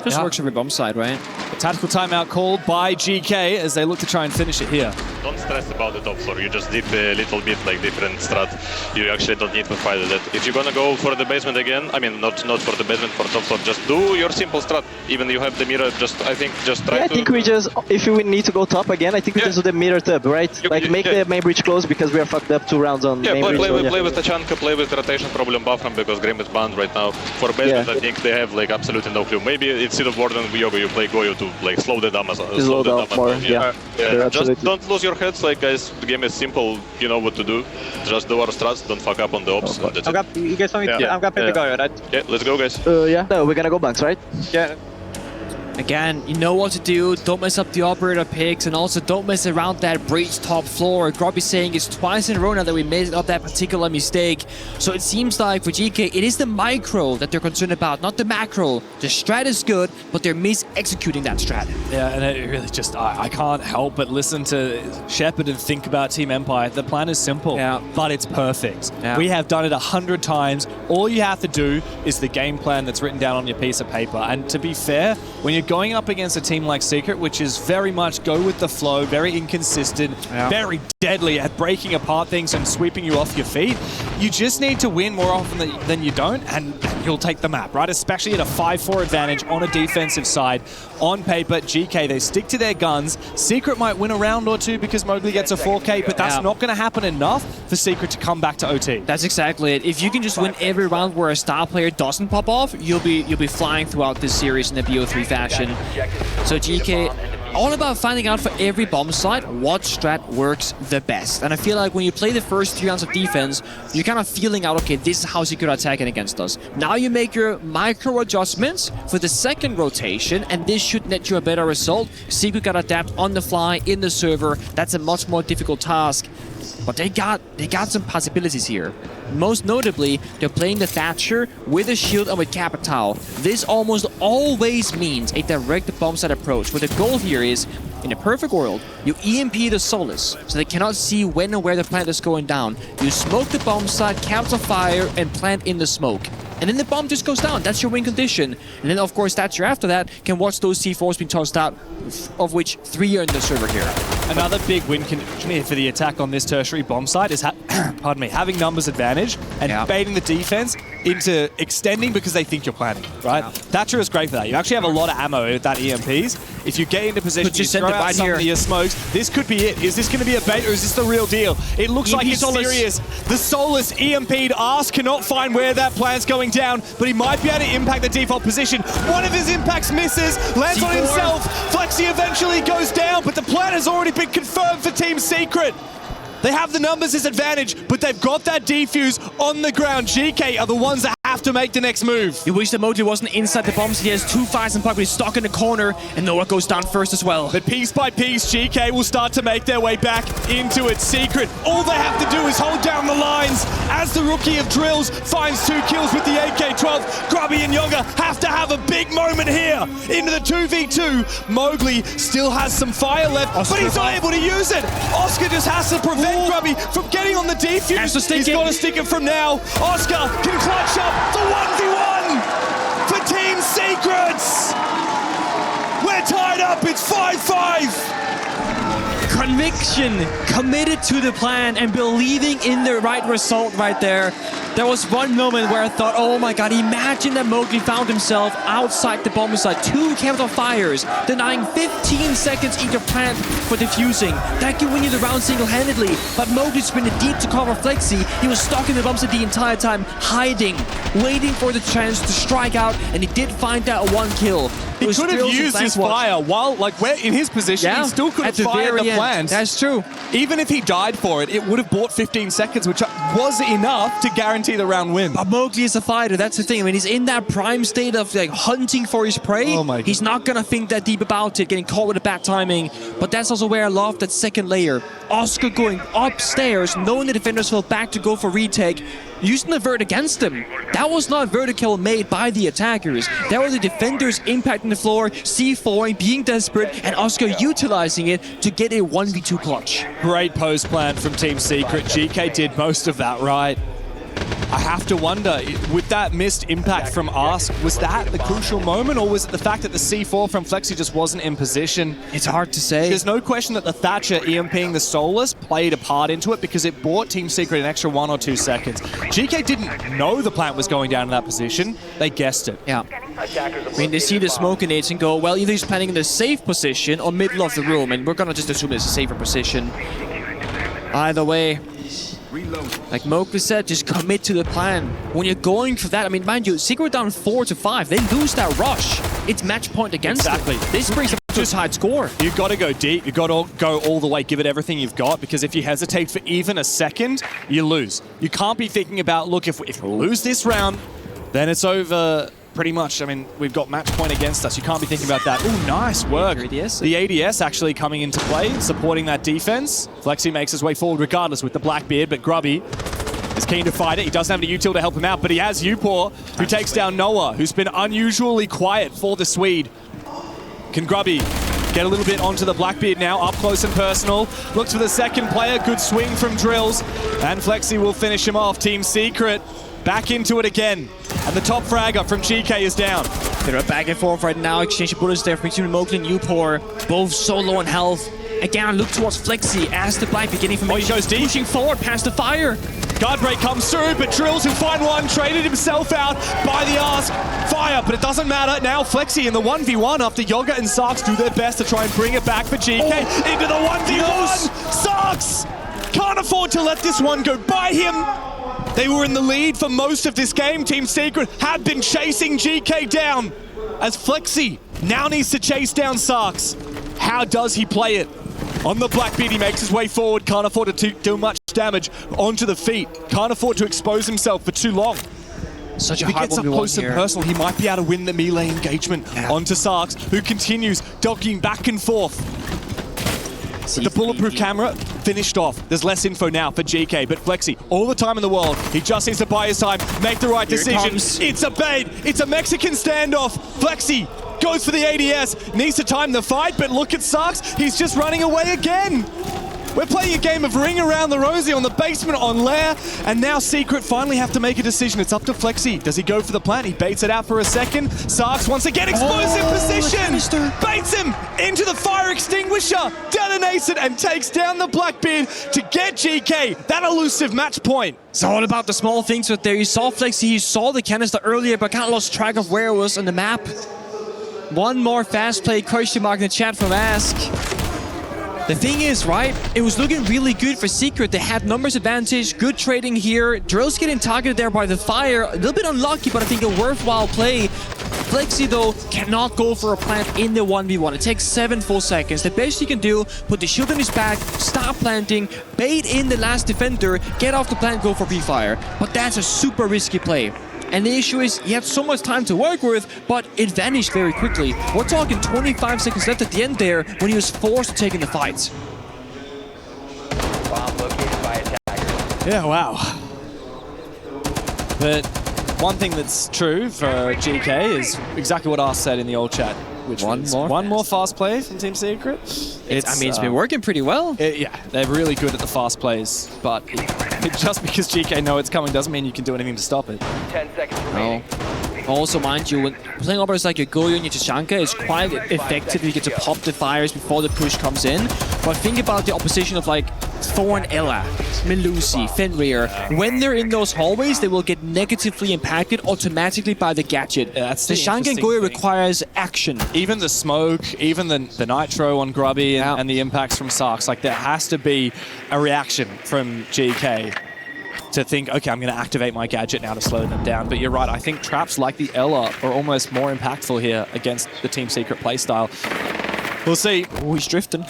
Just works every bomb side, right? A tactical timeout called by Geekay as they look to try and finish it here. Don't stress about the top floor. You just dip a little bit like different strat. You actually don't need to fight with that. If you're gonna go for the basement again, I mean not for the basement, for top floor, just do your simple strat. Even you have the mirror, just I think just try to... I think we just, if we need to go top again, I think we just do the mirror tub, right? Make the main bridge close because we are fucked up 2 rounds on main bridge. Play with Tachanka, play with rotation, probably on Buffram because Grim is banned right now. For basement, I think they have like absolutely no clue. Maybe instead of Warden Yoga, you play Goyo to like slow the damage. Slow down more, Just don't lose your heads, like guys, the game is simple, you know what to do. Just do our strats, don't fuck up on the ops. And that's it. You guys want me to, I'm gonna pick the Goyo, right? Yeah, let's go guys. No, we're gonna go banks, right? Yeah. Again, you know what to do. Don't mess up the operator picks, and also don't mess around that breach top floor. Grubby saying it's twice in a row now that we made up that particular mistake. So it seems like for Geekay, it is the micro that they're concerned about, not the macro. The strat is good, but they're mis-executing that strat. Yeah, and it really just, I can't help but listen to Shepard and think about Team Empire. The plan is simple, but it's perfect. Yeah. We have done it 100 times. All you have to do is the game plan that's written down on your piece of paper. And to be fair, when you're going up against a team like Secret, which is very much go with the flow, very inconsistent, very deadly at breaking apart things and sweeping you off your feet, you just need to win more often than you don't, and you'll take the map, right? Especially at a 5-4 advantage on a defensive side. On paper, Geekay, they stick to their guns. Secret might win a round or two because Mowgli gets a 4K, but that's not going to happen enough for Secret to come back to OT. That's exactly it. If you can just win every round where a star player doesn't pop off, you'll be flying throughout this series in the BO3 fashion. So Geekay, all about finding out for every bomb site what strat works the best. And I feel like when you play the first 3 rounds of defense, you're kind of feeling out, okay, this is how Secret are attacking against us. Now you make your micro adjustments for the second rotation, and this should net you a better result. Secret got to adapt on the fly in the server. That's a much more difficult task. But they got some possibilities here. Most notably, they're playing the Thatcher with a shield and with Capital. This almost always means a direct bomb site approach, where the goal here is, in a perfect world, you EMP the Solus, so they cannot see when and where the plant is going down. You smoke the bomb site, capture fire, and plant in the smoke. And then the bomb just goes down. That's your win condition. And then, of course, Thatcher after that can watch those C4s being tossed out, of which 3 are in the server here. Another big win condition for the attack on this tertiary bomb site is having numbers advantage and baiting the defense into extending because they think you're planning, right? Thatcher is great for that. You actually have a lot of ammo with that EMPs. If you get into position, you throw out some of your smokes, this could be it. Is this going to be a bait or is this the real deal? It looks like it's serious. The Solus EMP'd Ask cannot find where that plan's going down, but he might be able to impact the default position. One of his impacts misses, lands on himself. Flexi eventually goes down, but the plan has already been confirmed for Team Secret. They have the numbers as advantage, but they've got that defuse on the ground. Geekay are the ones that have to make the next move. You wish that Mowgli wasn't inside the bombs. He has 2 fires in puck, but he's stuck in the corner, and Noah goes down first as well. But piece by piece, Geekay will start to make their way back into its Secret. All they have to do is hold down the lines as the rookie of drills finds 2 kills with the AK-12. Grubby and Yoga have to have a big moment here into the 2v2. Mowgli still has some fire left, but he's not able to use it. Oscar just has to prevent Grubby from getting on the defuse. He's got to stick it from now. Oscar can clutch up the 1v1 for Team Secrets. We're tied up. It's 5-5. Conviction, committed to the plan, and believing in the right result right there. There was one moment where I thought, oh my god, imagine that Mowgli found himself outside the bomb site. 2 capital fires, denying 15 seconds each of plant for defusing. That could win you the round single-handedly, but Mowgli sprinted deep to cover Flexi. He was stuck in the bomb site the entire time, hiding, waiting for the chance to strike out, and he did find that 1 kill. He could have used his fire while, like, where in his position, he still could have fired the plant. That's true. Even if he died for it, it would have bought 15 seconds, which was enough to guarantee the round win. But Mowgli is a fighter, that's the thing. I mean, he's in that prime state of like hunting for his prey. Oh my God. He's not gonna think that deep about it, getting caught with a bad timing. But that's also where I love that second layer. Oscar going upstairs, knowing the defenders fell back to go for retake, using the vert against him. That was not vertical made by the attackers. That were the defenders impacting the floor, C4 being desperate, and Oscar utilizing it to get a 1v2 clutch. Great post plan from Team Secret. Geekay did most of that right. I have to wonder, with that missed impact from Ask, was that the crucial moment, or was it the fact that the C4 from Flexi just wasn't in position? It's hard to say. There's no question that the Thatcher EMPing the Solus played a part into it because it bought Team Secret an extra 1 or 2 seconds. Geekay didn't know the plant was going down in that position. They guessed it. Yeah. I mean, they see the smoke grenades and go, well, either he's planning in the safe position or middle of the room, and we're gonna just assume it's a safer position. Either way, like Mowgli said, just commit to the plan. When you're going for that, I mean, mind you, Secret down 4-5. They lose that rush. It's match point against them. This brings them to a tight score. You've got to go deep. You've got to go all the way, give it everything you've got, because if you hesitate for even a second, you lose. You can't be thinking about, look, if we lose this round, then it's over pretty much, I mean, we've got match point against us. You can't be thinking about that. Ooh, nice work. The ADS actually coming into play, supporting that defense. Flexi makes his way forward regardless with the Blackbeard, but Grubby is keen to fight it. He doesn't have any util to help him out, but he has Upor, who takes down Noah, who's been unusually quiet for the Swede. Can Grubby get a little bit onto the Blackbeard now, up close and personal. Looks for the second player, good swing from Drills, and Flexi will finish him off. Team Secret back into it again, and the top fragger from Geekay is down. They're back and forth right now, exchange of bullets there between Mowgli and Upor, both so low on health. Again, look towards Flexi as the Black beginning from he goes deep. Pushing forward past the fire. Guard break comes through, but Drills, who find one, traded himself out by the Ask. Fire, but it doesn't matter. Now Flexi in the 1v1 after Yoga and Sarks do their best to try and bring it back for GK. Into the 1v1! Sarks can't afford to let this one go by him. They were in the lead for most of this game. Team Secret had been chasing GK down, as Flexi now needs to chase down Sarks. How does he play it? On the Blackbeard, he makes his way forward, can't afford to do much damage onto the feet, can't afford to expose himself for too long. Such a if he hard gets up close and personal, he might be able to win the melee engagement onto Sarks, who continues docking back and forth. The bulletproof camera finished off. There's less info now for GK, but Flexi, all the time in the world, he just needs to buy his time, make the right decision. It's a bait. It's a Mexican standoff. Flexi goes for the ADS, needs to time the fight, but look at Sarks. He's just running away again. We're playing a game of Ring Around the Rosie on the basement on Lair, and now Secret finally have to make a decision. It's up to Flexi. Does he go for the plant? He baits it out for a second. Sarks once again, explosive position! Baits him into the fire extinguisher, detonates it, and takes down the Blackbeard to get GK that elusive match point. It's all about the small things right there. You saw Flexi, he saw the canister earlier, but kind of lost track of where it was on the map. One more fast play question mark in the chat from Ask. The thing is, right, it was looking really good for Secret. They had numbers advantage, good trading here. Drill's getting targeted there by the fire. A little bit unlucky, but I think a worthwhile play. Flexi, though, cannot go for a plant in the 1v1. It takes 7 full seconds. The best you can do, put the shield on his back, start planting, bait in the last defender, get off the plant, go for pre-fire. But that's a super risky play. And the issue is, he had so much time to work with, but it vanished very quickly. We're talking 25 seconds left at the end there when he was forced to take in the fight. Bomb located by attackers. Yeah, wow. But one thing that's true for GK is exactly what Ars said in the old chat, which was one more fast play from Team Secret. I mean, it's been working pretty well. Yeah, they're really good at the fast plays, but just because GK know it's coming doesn't mean you can do anything to stop it. 10 seconds remaining. Also, mind you, when playing operators like your Goyo and your Tachanka, it's quite effective. You get to pop the fires before the push comes in. But think about the opposition of like Thorn, Ella, Melusi, Fenrir. When they're in those hallways, they will get negatively impacted automatically by the gadget. Tachanka and Goyo requires action. Even the smoke, even the nitro on Grubby and the impacts from Sarks, like there has to be a reaction from GK to think, okay, I'm going to activate my gadget now to slow them down. But you're right, I think traps like the Ella are almost more impactful here against the Team Secret playstyle. We'll see. Oh, he's drifting.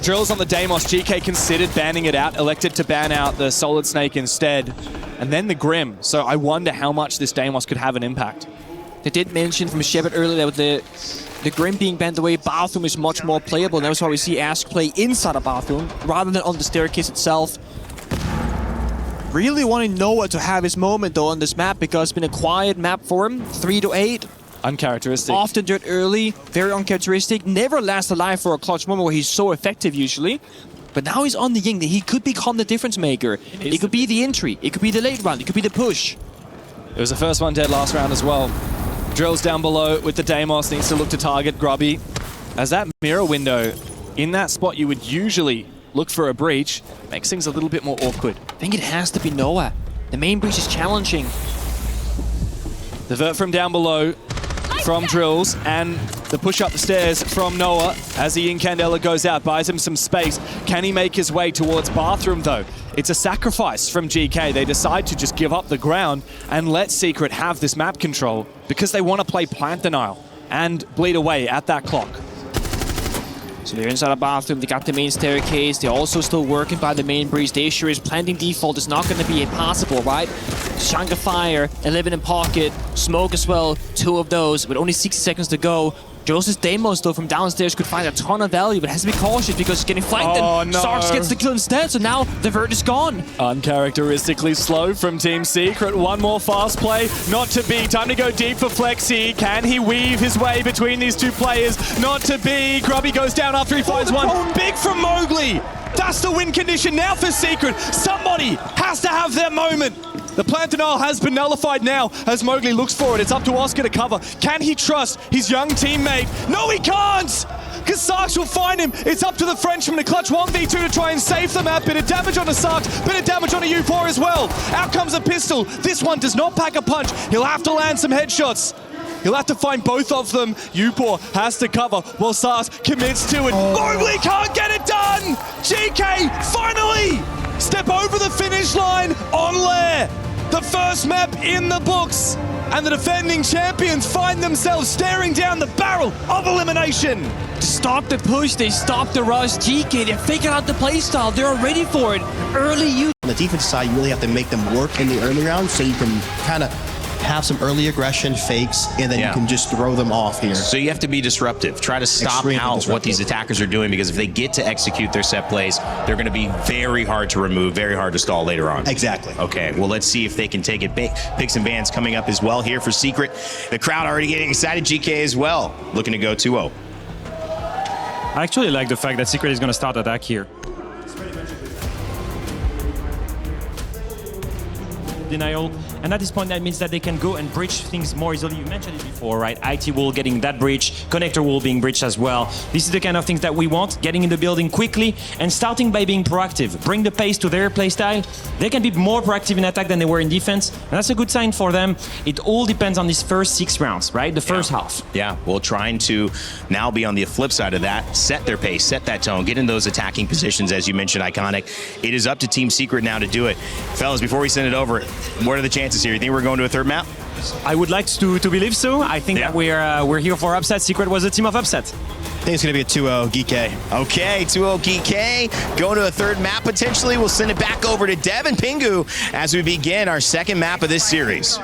Drills on the Deimos. GK considered banning it out, elected to ban out the Solid Snake instead. And then the Grim. So I wonder how much this Deimos could have an impact. They did mention from Shepard earlier that with the Grim being banned away, Bathroom is much more playable. And that's why we see Ask play inside a Bathroom rather than on the staircase itself. Really wanting Noah to have his moment though on this map because it's been a quiet map for him. 3 to 8. Uncharacteristic. Often dirt early, very uncharacteristic. Never lasts alive for a clutch moment where he's so effective usually. But now he's on the Ying. He could become the difference maker. It could be the entry. It could be the late round. It could be the push. It was the first one dead last round as well. Drills down below with the Deimos. Needs to look to target Grubby. As that mirror window, in that spot you would usually look for a breach, makes things a little bit more awkward. I think it has to be Noah. The main breach is challenging. The vert from down below from Drills, and the push up the stairs from Noah as the Incandela goes out, buys him some space. Can he make his way towards Bathroom though? It's a sacrifice from GK. They decide to just give up the ground and let Secret have this map control because they want to play plant denial and bleed away at that clock. So they're inside a Bathroom, they got the main staircase, they're also still working by the main breach. The issue is planting default is not going to be possible, right? chunk of fire, 11 in pocket, smoke as well, 2 of those, with only 60 seconds to go. Joseph Deimos, though, from downstairs could find a ton of value, but has to be cautious because he's getting flanked and no. Sarks gets the kill instead, so now the Vert is gone. Uncharacteristically slow from Team Secret. One more fast play, not to be. Time to go deep for Flexi. Can he weave his way between these two players? Not to be. Grubby goes down after he finds one. Big from Mowgli. That's the win condition now for Secret. Somebody has to have their moment. The plan denial has been nullified now as Mowgli looks for it. It's up to Oscar to cover. Can he trust his young teammate? No, he can't! Because Sarks will find him. It's up to the Frenchman to clutch 1v2 to try and save the map. Bit of damage onto Sarks, bit of damage onto U4 as well. Out comes a pistol. This one does not pack a punch. He'll have to land some headshots. He'll have to find both of them. Upor has to cover while Sars commits to it. Mowgli can't get it done! Geekay finally step over the finish line on Lair. The first map in the books. And the defending champions find themselves staring down the barrel of elimination. To stop the push, they stop the rush. Geekay, they figured out the playstyle. They're ready for it. Early use. On the defensive side, you really have to make them work in the early round so you can kind of have some early aggression fakes, and then you can just throw them off here. So you have to be disruptive. Try to stop Extremely out disruptive. what these attackers are doing, because if they get to execute their set plays, they're going to be very hard to remove, very hard to stall later on. Exactly. Okay, well, let's see if they can take it. Picks and bans coming up as well here for Secret. The crowd already getting excited. Geekay as well, looking to go 2-0. I actually like the fact that Secret is going to start attack here. Denial, and at this point that means that they can go and breach things more easily. You mentioned it before, right? IT wall getting that breach, connector wall being breached as well. This is the kind of things that we want, getting in the building quickly and starting by being proactive. Bring the pace to their playstyle. They can be more proactive in attack than they were in defense, and that's a good sign for them. It all depends on these first 6 rounds, right? The first half. Yeah, well, trying to now be on the flip side of that, set their pace, set that tone, get in those attacking positions, as you mentioned, Iconic. It is up to Team Secret now to do it. Fellas, before we send it over, what are the chances here? You think we're going to a third map? I would like to believe so. I think that we're here for upset. Secret was a team of upset. I think it's going to be a 2-0 Geekay. Okay, 2-0 Geekay. Going to a third map potentially. We'll send it back over to Dev and Pingu as we begin our second map of this series.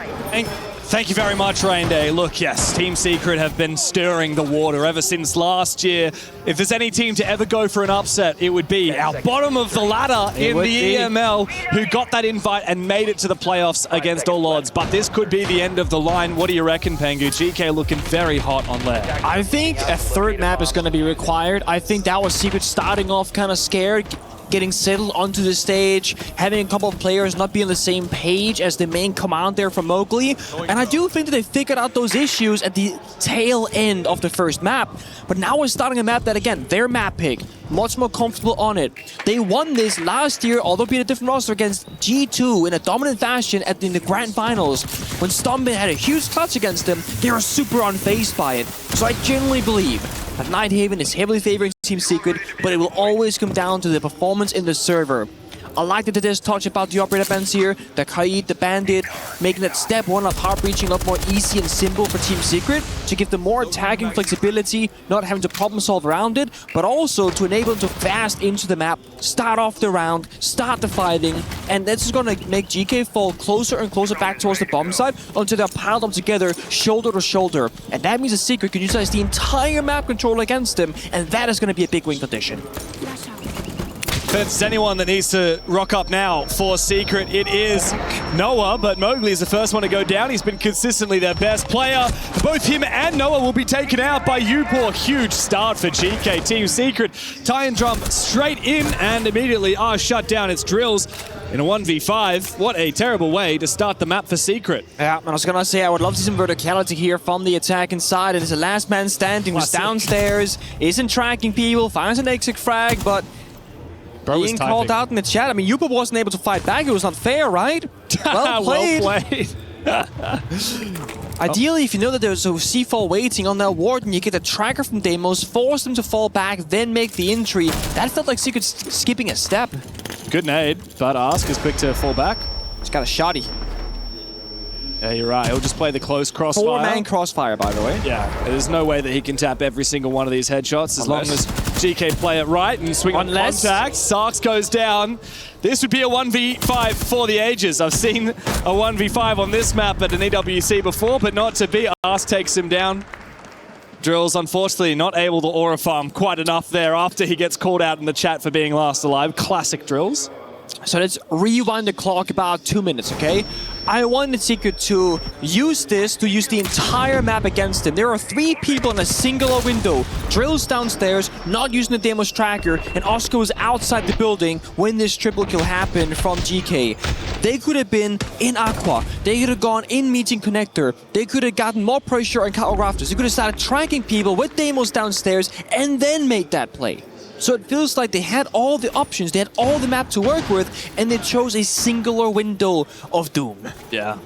Thank you very much, Rain Day. Look, yes, Team Secret have been stirring the water ever since last year. If there's any team to ever go for an upset, it would be our bottom of the ladder in the EML, who got that invite and made it to the playoffs against all odds. But this could be the end of the line. What do you reckon, Pengu? Geekay looking very hot on Lair. I think a third map is going to be required. I think that was Secret starting off kind of scared, getting settled onto the stage, having a couple of players not be on the same page as the main command there from Mowgli. And I do think that they figured out those issues at the tail end of the first map. But now we're starting a map that, again, their map pick, much more comfortable on it. They won this last year, although being a different roster, against G2 in a dominant fashion in the grand finals. When Stompin had a huge clutch against them, they were super unfazed by it. So I genuinely believe that Nighthaven is heavily favoring Team Secret, but it will always come down to the performance in the server. I like that they just touch about the operator bands here, the Kaid, the Bandit, making that step one of heart breaching a lot more easy and simple for Team Secret to give them more attacking flexibility, not having to problem solve around it, but also to enable them to fast into the map, start off the round, start the fighting, and this is going to make Geekay fall closer and closer back towards the bomb side until they're piled up together, shoulder to shoulder. And that means the Secret can utilize the entire map control against them, and that is going to be a big win condition. If there's anyone that needs to rock up now for Secret, it is Noah, but Mowgli is the first one to go down. He's been consistently their best player. Both him and Noah will be taken out by Upor. Huge start for Geekay. Team Secret tie and drum straight in and immediately are shut down. It's Drills in a 1v5. What a terrible way to start the map for Secret. Yeah, and I was gonna say I would love to see some verticality here from the attack inside. It is the last man standing who's downstairs, isn't tracking people, finds an exit frag, but being called out in the chat. I mean, Yupa wasn't able to fight back. It was not fair, right? Well played. Well played. Ideally, if you know that there's a C4 waiting on that warden, you get a tracker from Deimos, force them to fall back, then make the entry. That felt like Secret skipping a step. Good nade, but Ask is quick to fall back. He's got a shotty. Yeah, you're right. He'll just play the close crossfire. 4-man crossfire, by the way. Yeah, there's no way that he can tap every single one of these headshots as long as GK play it right and swing on contact. Sarks goes down. This would be a 1v5 for the ages. I've seen a 1v5 on this map at an EWC before, but not to be. Ask takes him down. Drills, unfortunately, not able to aura farm quite enough there after he gets called out in the chat for being last alive. Classic Drills. So let's rewind the clock about 2 minutes, okay? I wanted Secret to use this to use the entire map against him. There are 3 people in a singular window. Drills downstairs, not using the Demo's tracker, and Oscar was outside the building when this triple kill happened from GK. They could have been in Aqua. They could have gone in meeting connector. They could have gotten more pressure on Cattle Rafters. They could have started tracking people with Demos downstairs and then made that play. So it feels like they had all the options, they had all the map to work with, and they chose a singular window of doom. Yeah.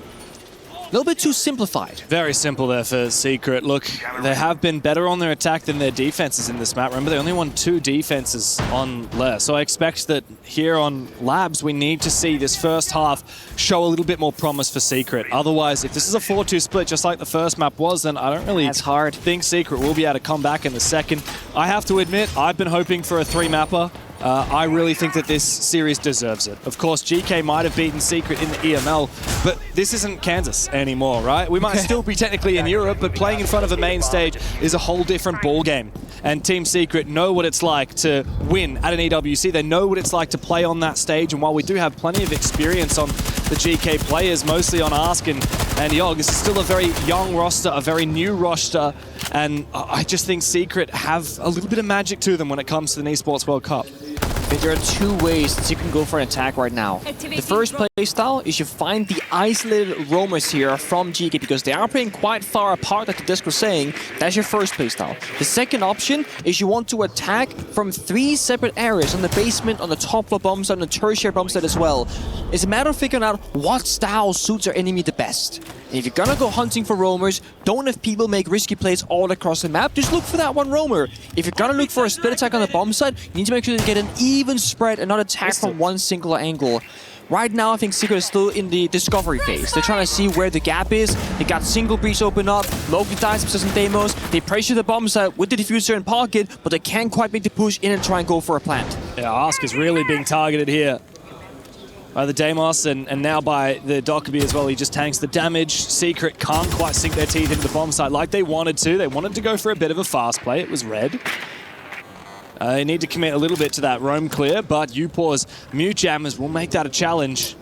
A little bit too simplified. Very simple there for Secret. Look, they have been better on their attack than their defenses in this map. Remember, they only won 2 defenses on less. So I expect that here on Labs, we need to see this first half show a little bit more promise for Secret. Otherwise, if this is a 4-2 split, just like the first map was, then I don't really think Secret will be able to come back in the second. I have to admit, I've been hoping for a 3-mapper. I really think that this series deserves it. Of course, GK might have beaten Secret in the EML, but this isn't Kansas anymore, right? We might still be technically in Europe, but playing in front of a main stage is a whole different ball game. And Team Secret know what it's like to win at an EWC. They know what it's like to play on that stage, and while we do have plenty of experience on the GK players, mostly on Ask and Yogg, this is still a very young roster, a very new roster, and I just think Secret have a little bit of magic to them when it comes to the Esports World Cup. I think there are 2 ways that you can go for an attack right now. The first playstyle is you find the isolated roamers here from GK because they are playing quite far apart, like the disc was saying. That's your first playstyle. The second option is you want to attack from 3 separate areas, on the basement, on the top floor bomb site, on the tertiary bomb site as well. It's a matter of figuring out what style suits our enemy the best. And if you're gonna go hunting for roamers, don't have people make risky plays all across the map, just look for that one roamer. If you're gonna look for a split attack on the bomb site, you need to make sure you get an even spread and not attack from one singular angle. Right now, I think Secret is still in the discovery phase. They're trying to see where the gap is. They got single breach open up, Loki dies for some demos. They pressure the bomb site with the diffuser in pocket, but they can't quite make the push in and try and go for a plant. Yeah, Ask is really being targeted here by the Deimos and now by the Dokkaebi as well. He just tanks the damage. Secret can't quite sink their teeth into the bomb site like they wanted to. They wanted to go for a bit of a fast play. It was red. They need to commit a little bit to that roam clear, but Upor's Mute Jammers will make that a challenge.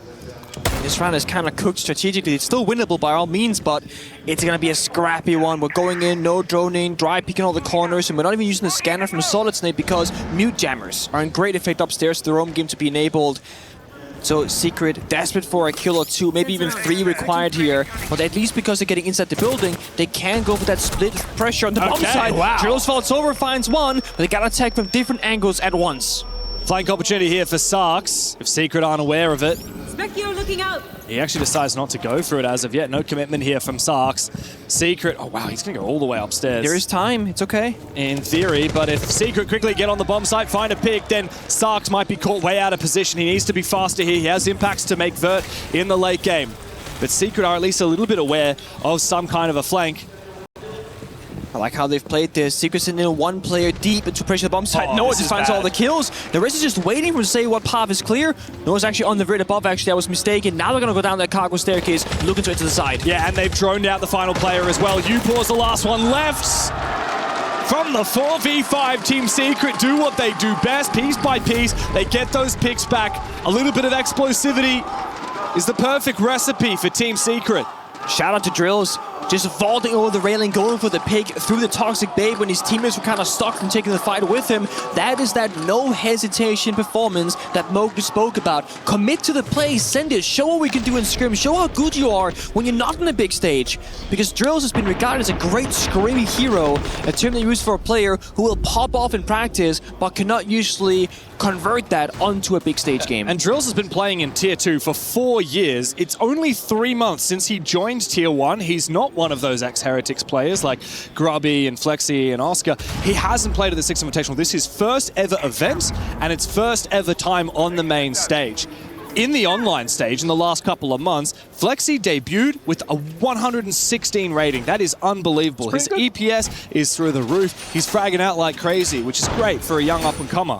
This round is kind of cooked strategically. It's still winnable by all means, but it's going to be a scrappy one. We're going in, no droning, dry peeking all the corners, and we're not even using the scanner from Solid Snake because Mute Jammers are in great effect upstairs for the roam game to be enabled. So Secret, desperate for a kill or 2, maybe even 3 required here. But at least because they're getting inside the building, they can go for that split pressure on the bomb side. Wow. Drills falls over, finds one, but they gotta attack from different angles at once. Flank opportunity here for Sarks, if Secret aren't aware of it. Specchio looking out. He actually decides not to go for it as of yet. No commitment here from Sarks. Secret, oh wow, he's gonna go all the way upstairs. There is time, it's okay. In theory, but if Secret quickly get on the bomb site, find a pick, then Sarks might be caught way out of position. He needs to be faster here. He has impacts to make Vert in the late game. But Secret are at least a little bit aware of some kind of a flank. I like how they've played this. Secret's in 1 player deep into pressure the bomb site. Noah just finds all the kills. The rest is just waiting for to say what path is clear. Noah's actually on the grid above, actually. I was mistaken. Now they're going to go down that cargo staircase, looking to it to the side. Yeah, and they've droned out the final player as well. Upor's the last one left. From the 4v5, Team Secret do what they do best. Piece by piece, they get those picks back. A little bit of explosivity is the perfect recipe for Team Secret. Shout out to Drills. Just vaulting over the railing, going for the pick through the Toxic Babe when his teammates were kind of stuck from taking the fight with him. That is that no hesitation performance that Moke spoke about. Commit to the play, send it, show what we can do in scrim, show how good you are when you're not on a big stage. Because Drills has been regarded as a great screamy hero, a term they use for a player who will pop off in practice but cannot usually convert that onto a big stage game. And Drills has been playing in Tier 2 for 4 years. It's only 3 months since he joined Tier 1. He's not one of those ex-Heretics players like Grubby and Flexi and Oscar. He hasn't played at the 6th Invitational. This is his first ever event and its first ever time on the main stage. in the online stage in the last couple of months, Flexi debuted with a 116 rating. That is unbelievable. His EPS is through the roof. He's fragging out like crazy, which is great for a young up-and-comer.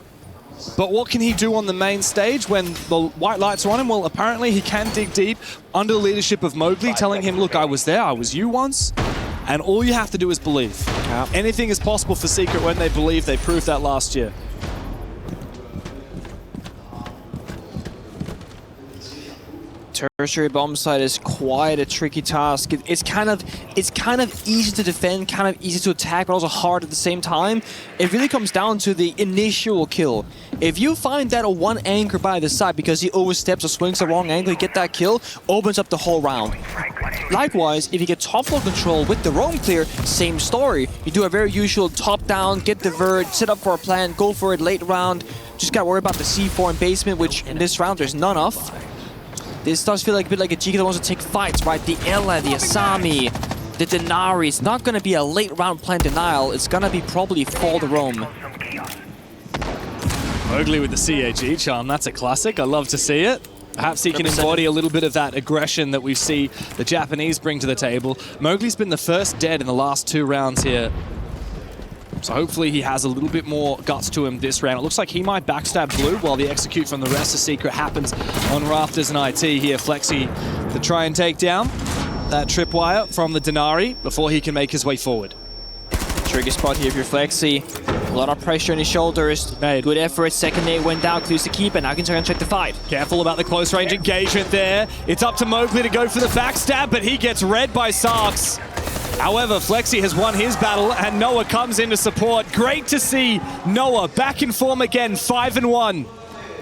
But what can he do on the main stage when the white lights are on him? Well, apparently he can dig deep under the leadership of Mowgli, telling him, look, I was there, I was you once, and all you have to do is believe. Anything is possible for Secret when they believe. They proved that last year. Tertiary bomb site is quite a tricky task. It's kind of easy to defend, kind of easy to attack, but also hard at the same time. It really comes down to the initial kill. If you find that one anchor by the side because he oversteps or swings the wrong angle, you get that kill, opens up the whole round. Likewise, if you get top floor control with the roam clear, same story. You do a very usual top down, get the vert, set up for a plan, go for it late round. Just gotta worry about the C4 and basement, which in this round there's none of. This does feel like a bit like a Geekay that wants to take fights, right? The Ella, the Asami, the Denari. It's not going to be a late round plan denial. It's going to be probably for the roam. Mowgli with the CAG charm. That's a classic. I love to see it. Perhaps he can embody a little bit of that aggression that we see the Japanese bring to the table. Mowgli's been the first dead in the last 2 rounds here. So hopefully he has a little bit more guts to him this round. It looks like he might backstab Blue while the execute from the rest of Secret happens on Rafters and IT here. Flexi to try and take down that tripwire from the Denari before he can make his way forward. Tricky spot here if you're Flexi. A lot of pressure on his shoulders. Good effort. Second nade went down, clears the keep, and now can try and check the fight. Careful about the close range engagement there. It's up to Mowgli to go for the backstab, but he gets read by Sarks. However, Flexi has won his battle, and Noah comes in to support. Great to see Noah back in form again, 5-1.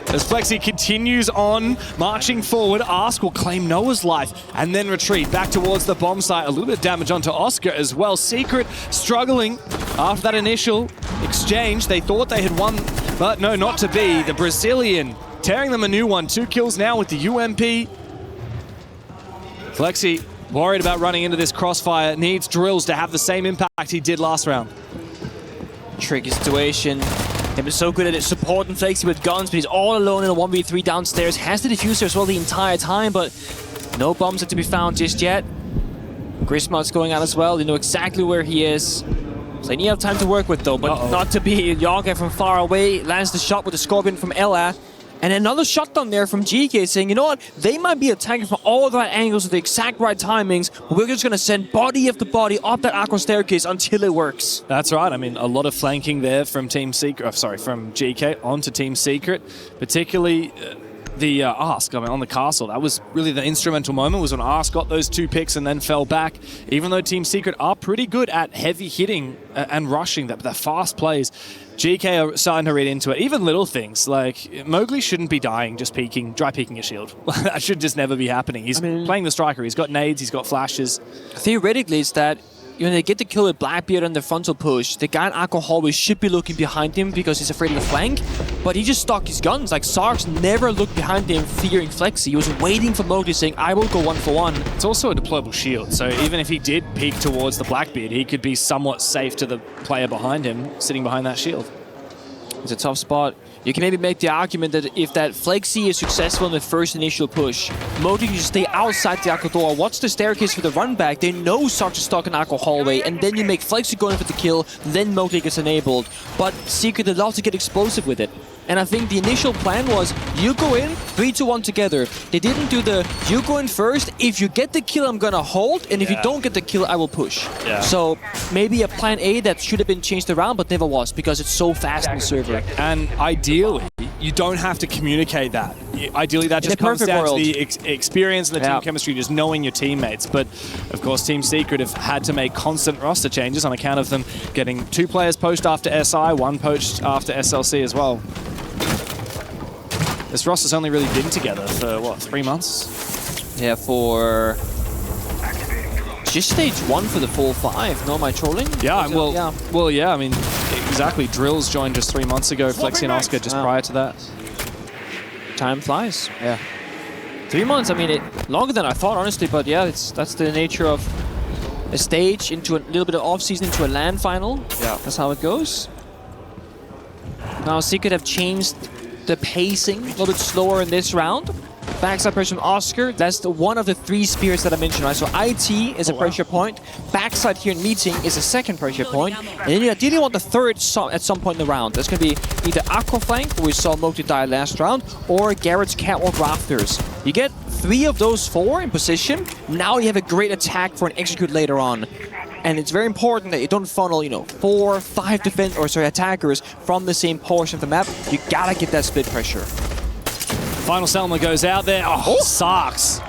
As Flexi continues on, marching forward, Ask will claim Noah's life and then retreat back towards the bomb site. A little bit of damage onto Oscar as well. Secret struggling after that initial exchange. They thought they had won, but no, not to be. The Brazilian tearing them a new one. 2 kills now with the UMP. Flexi worried about running into this crossfire, needs drills to have the same impact he did last round. Tricky situation. They've been so good at it, supporting Flexi with guns, but he's all alone in a 1v3 downstairs. Has the diffuser as well the entire time, but no bombs are to be found just yet. Grismart's going out as well. They know exactly where he is. So they need to have time to work with though, but not to be. Yaga from far away lands the shot with the Scorpion from Ella. And another shotgun there from Geekay saying, you know what, they might be attacking from all the right angles with the exact right timings, but we're just going to send body after body up that aqua staircase until it works. That's right. I mean, a lot of flanking there from Team Secret, from Geekay onto Team Secret, particularly the Ask, on the castle. That was really the instrumental moment, was when Ask got those 2 picks and then fell back. Even though Team Secret are pretty good at heavy hitting and rushing, the fast plays, Geekay are starting to read into it. Even little things, like Mowgli shouldn't be dying just dry peeking a shield. That should just never be happening. He's playing the striker. He's got nades, he's got flashes. Theoretically, it's that when they get the kill with Blackbeard on the frontal push, the guy in Aqua Hallway should be looking behind him because he's afraid of the flank, but he just stocked his guns. Like, Sarks never looked behind him fearing Flexi. He was waiting for Mowgli saying, I will go 1-for-1. It's also a deployable shield, so even if he did peek towards the Blackbeard, he could be somewhat safe to the player behind him, sitting behind that shield. It's a tough spot. You can maybe make the argument that if that Flexi is successful in the first initial push, Mowgli can just stay outside the Aqua door, watch the staircase for the run back. They know Sarge is stuck in Aqua Hallway, and then you make Flexi go in for the kill, then Mowgli gets enabled. But Secret would love to get explosive with it. And I think the initial plan was, you go in, 3, 2, 1 together. They didn't do the, you go in first, if you get the kill, I'm gonna hold, and if you don't get the kill, I will push. So maybe a plan A that should have been changed around, but never was, because it's so fast on the server. And ideally, you don't have to communicate that. Ideally, that just comes down to the experience and the team chemistry, just knowing your teammates. But, of course, Team Secret have had to make constant roster changes on account of them getting 2 players poached after SI, 1 poached after SLC as well. This roster's only really been together for, what, 3 months? Yeah, for just stage 1 for the full 5. No, am I trolling? Yeah, well, yeah, I mean, exactly. Drills joined just 3 months ago. Flexi and Oscar just prior to that. Time flies. Yeah. 3 months, I mean, longer than I thought, honestly, but yeah, that's the nature of a stage into a little bit of off-season into a LAN final. Yeah. That's how it goes. Now, Secret have changed the pacing a little bit slower in this round. Backside pressure from Oscar. That's one of the 3 spears that I mentioned, right? So IT is a pressure point. Backside here in meeting is a second pressure point. And then you ideally want the third at some point in the round. That's going to be either Aqua Flank, where we saw Mokti die last round, or Garrett's Catwalk Rafters. You get 3 of those 4 in position. Now you have a great attack for an execute later on. And it's very important that you don't funnel, 4, 5 attackers from the same portion of the map. You gotta get that split pressure. Final settlement goes out there. Oh, sucks.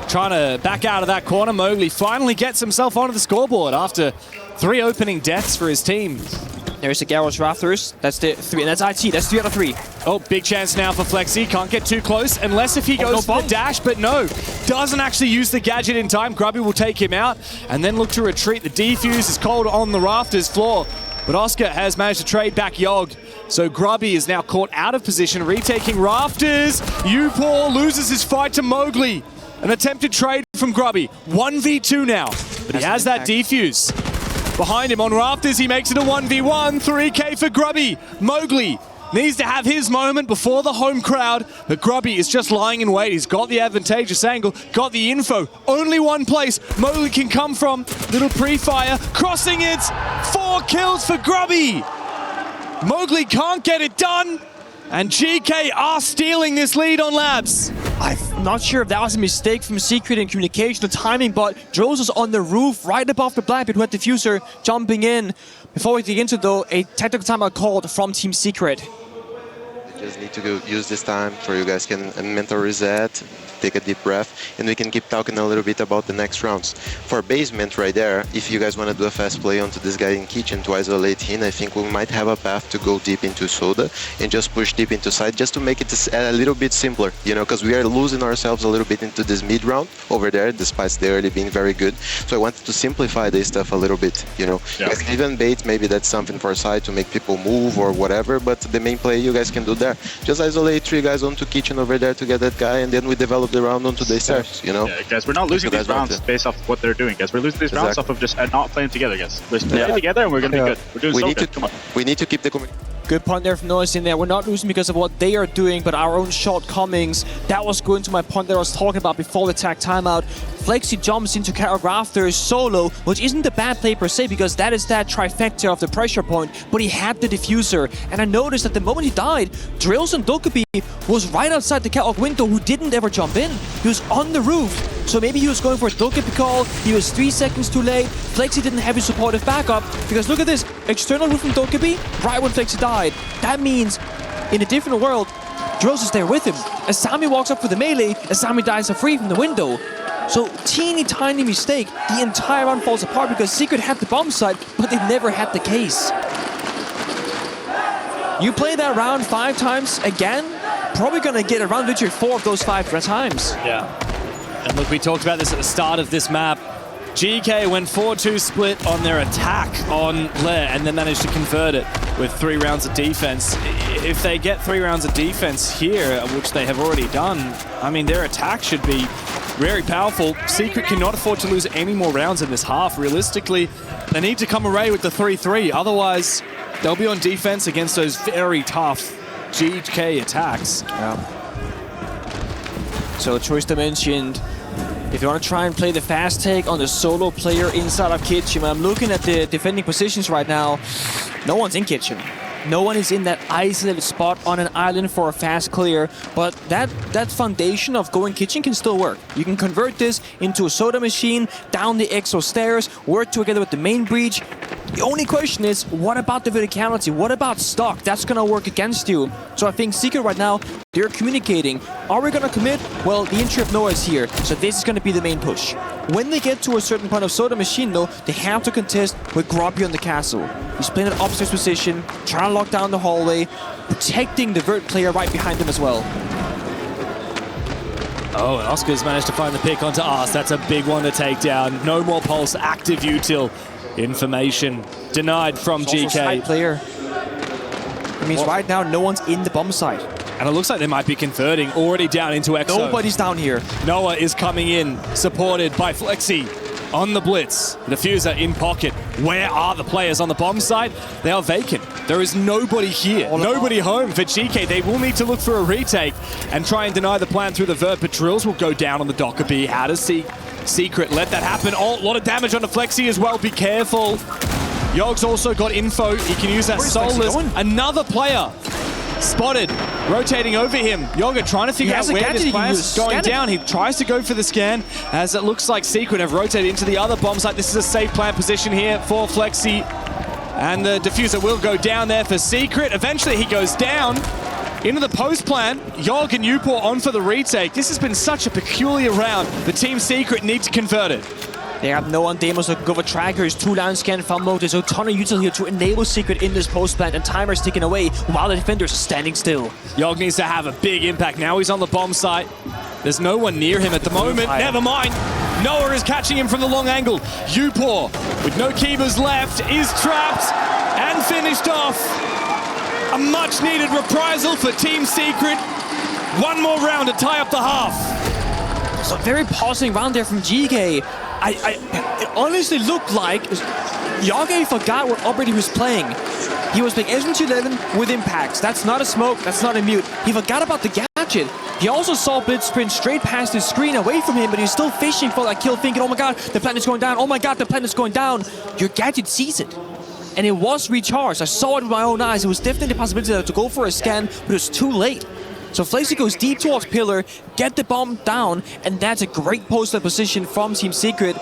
Trying to back out of that corner. Mowgli finally gets himself onto the scoreboard after 3 opening deaths for his team. There's the Garrosh Rafters. That's the 3, and that's IT. That's 3 out of 3. Oh, big chance now for Flexi. Can't get too close unless if he goes for the dash, but no. Doesn't actually use the gadget in time. Grubby will take him out and then look to retreat. The defuse is cold on the Rafters floor, but Oscar has managed to trade back Yogg. So Grubby is now caught out of position, retaking Rafters. Upor loses his fight to Mowgli. An attempted trade from Grubby. 1v2 now, but he has that defuse. Behind him on Rafters, he makes it a 1v1. 3k for Grubby. Mowgli needs to have his moment before the home crowd, but Grubby is just lying in wait. He's got the advantageous angle, got the info. Only one place Mowgli can come from. Little pre-fire, crossing it. 4 kills for Grubby. Mowgli can't get it done, and Geekay are stealing this lead on Labs. I'm not sure if that was a mistake from Secret in communication or timing, but Drills was on the roof right above the black pit with Diffuser jumping in. Before we dig into though, a tactical timeout called from Team Secret. Just need to go use this time for you guys can mental reset, take a deep breath, and we can keep talking a little bit about the next rounds. For basement right there, if you guys want to do a fast play onto this guy in kitchen to isolate him, I think we might have a path to go deep into soda and just push deep into side just to make it a little bit simpler, because we are losing ourselves a little bit into this mid round over there, despite the early being very good. So I wanted to simplify this stuff a little bit, even bait, maybe that's something for side to make people move or whatever, but the main play you guys can do there. Just isolate 3 guys onto kitchen over there to get that guy, and then we develop the round onto the stairs, Yeah, guys, we're not losing these rounds based off what they're doing, guys. We're losing these rounds off of just not playing together, guys. We're playing together and we're going to be good. We're doing so good. Come on. We need to keep the communication. Good point there from Noise in there. We're not losing because of what they are doing, but our own shortcomings. That was going to my point that I was talking about before the tag timeout. Flexi jumps into Rafters solo, which isn't a bad play per se, because that is that trifecta of the pressure point, but he had the diffuser. And I noticed that the moment he died, Drills and Dokkaebi was right outside the catwalk window, who didn't ever jump in. He was on the roof. So maybe he was going for a Dokkaebi call, he was 3 seconds too late. Flexi didn't have his supportive backup, because look at this, external roof from Dokkaebi, right when Flexi died. That means, in a different world, Drills is there with him. Asami walks up for the melee, Asami dies for free from the window. So, teeny tiny mistake, the entire round falls apart because Secret had the bomb site, but they never had the case. You play that round 5 times again, probably gonna get around literally 4 of those 5 times. Yeah. And look, we talked about this at the start of this map. Geekay went 4-2 split on their attack on Blair and then managed to convert it with 3 rounds of defense. If they get 3 rounds of defense here, which they have already done, I mean, their attack should be very powerful. Secret cannot afford to lose any more rounds in this half. Realistically, they need to come away with the 3-3. Otherwise, they'll be on defense against those very tough GK attacks. Yeah. So Choice mentioned, if you want to try and play the fast take on the solo player inside of Kitchen, I'm looking at the defending positions right now. No one's in Kitchen. No one is in that isolated spot on an island for a fast clear, but that foundation of going Kitchen can still work. You can convert this into a soda machine, down the Expo stairs, work together with the main breach. The only question is, what about the verticality? What about stock? That's going to work against you. So I think Secret right now, they're communicating. Are we going to commit? Well, the entry of Noah is here, so this is going to be the main push. When they get to a certain point of soda machine, though, they have to contest with Grubby on the castle. He's playing an upstairs position, trying to lock down the hallway, protecting the vert player right behind him as well. Oh, and Oscar's managed to find the pick onto us. That's a big one to take down. No more pulse, active util. Information denied from GK. Player. It means right now no one's in the bomb site. And it looks like they might be converting already down into Exo. Nobody's down here. Noah is coming in, supported by Flexi. on the blitz. Diffuser in pocket. Where are the players on the bomb site? They are vacant. There is nobody here. Nobody home for Geekay. They will need to look for a retake and try and deny the plan through the vert, but drills will go down on the Docker B. How does Secret let that happen? Oh, a lot of damage on the Flexi as well. Be careful. Yog's also got info. He can use that Soulless. Another player spotted, rotating over him. Yoga trying to figure out where this player is going down. He tries to go for the scan, as it looks like Secret have rotated into the other bomb site. This is a safe plant position here for Flexi. And the diffuser will go down there for Secret. Eventually he goes down into the post plant. Yog and Upor on for the retake. This has been such a peculiar round. The Team Secret need to convert it. They have no one demos or cover trackers, 2-line scan from mode. There's a ton of util here to enable Secret in this post plant, and timer's ticking away while the defenders are standing still. Yog needs to have a big impact. Now he's on the bomb site. There's no one near him at the moment. Never mind. Noah is catching him from the long angle. Upor, with no keepers left, is trapped and finished off. A much needed reprisal for Team Secret. One more round to tie up the half. So very pausing round there from Geekay. It honestly looked like Yage forgot what operator he was playing. He was playing S211 with impacts. That's not a smoke, that's not a mute. He forgot about the gadget. He also saw Blitz sprint straight past his screen away from him, but he's still fishing for that kill, thinking, oh my god, the planet is going down. Oh my god, the planet is going down. Your gadget sees it. And it was recharged. I saw it with my own eyes. It was definitely a possibility to go for a scan, but it was too late. So Flexi goes deep towards Pillar, get the bomb down, and that's a great post-up position from Team Secret.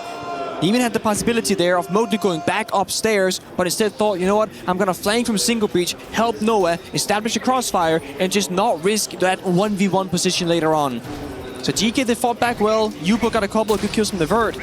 He even had the possibility there of Motley going back upstairs, but instead thought, you know what, I'm gonna flank from single breach, help Noah, establish a crossfire, and just not risk that 1v1 position later on. So GK, they fought back well. Yupo got a couple of good kills from the vert.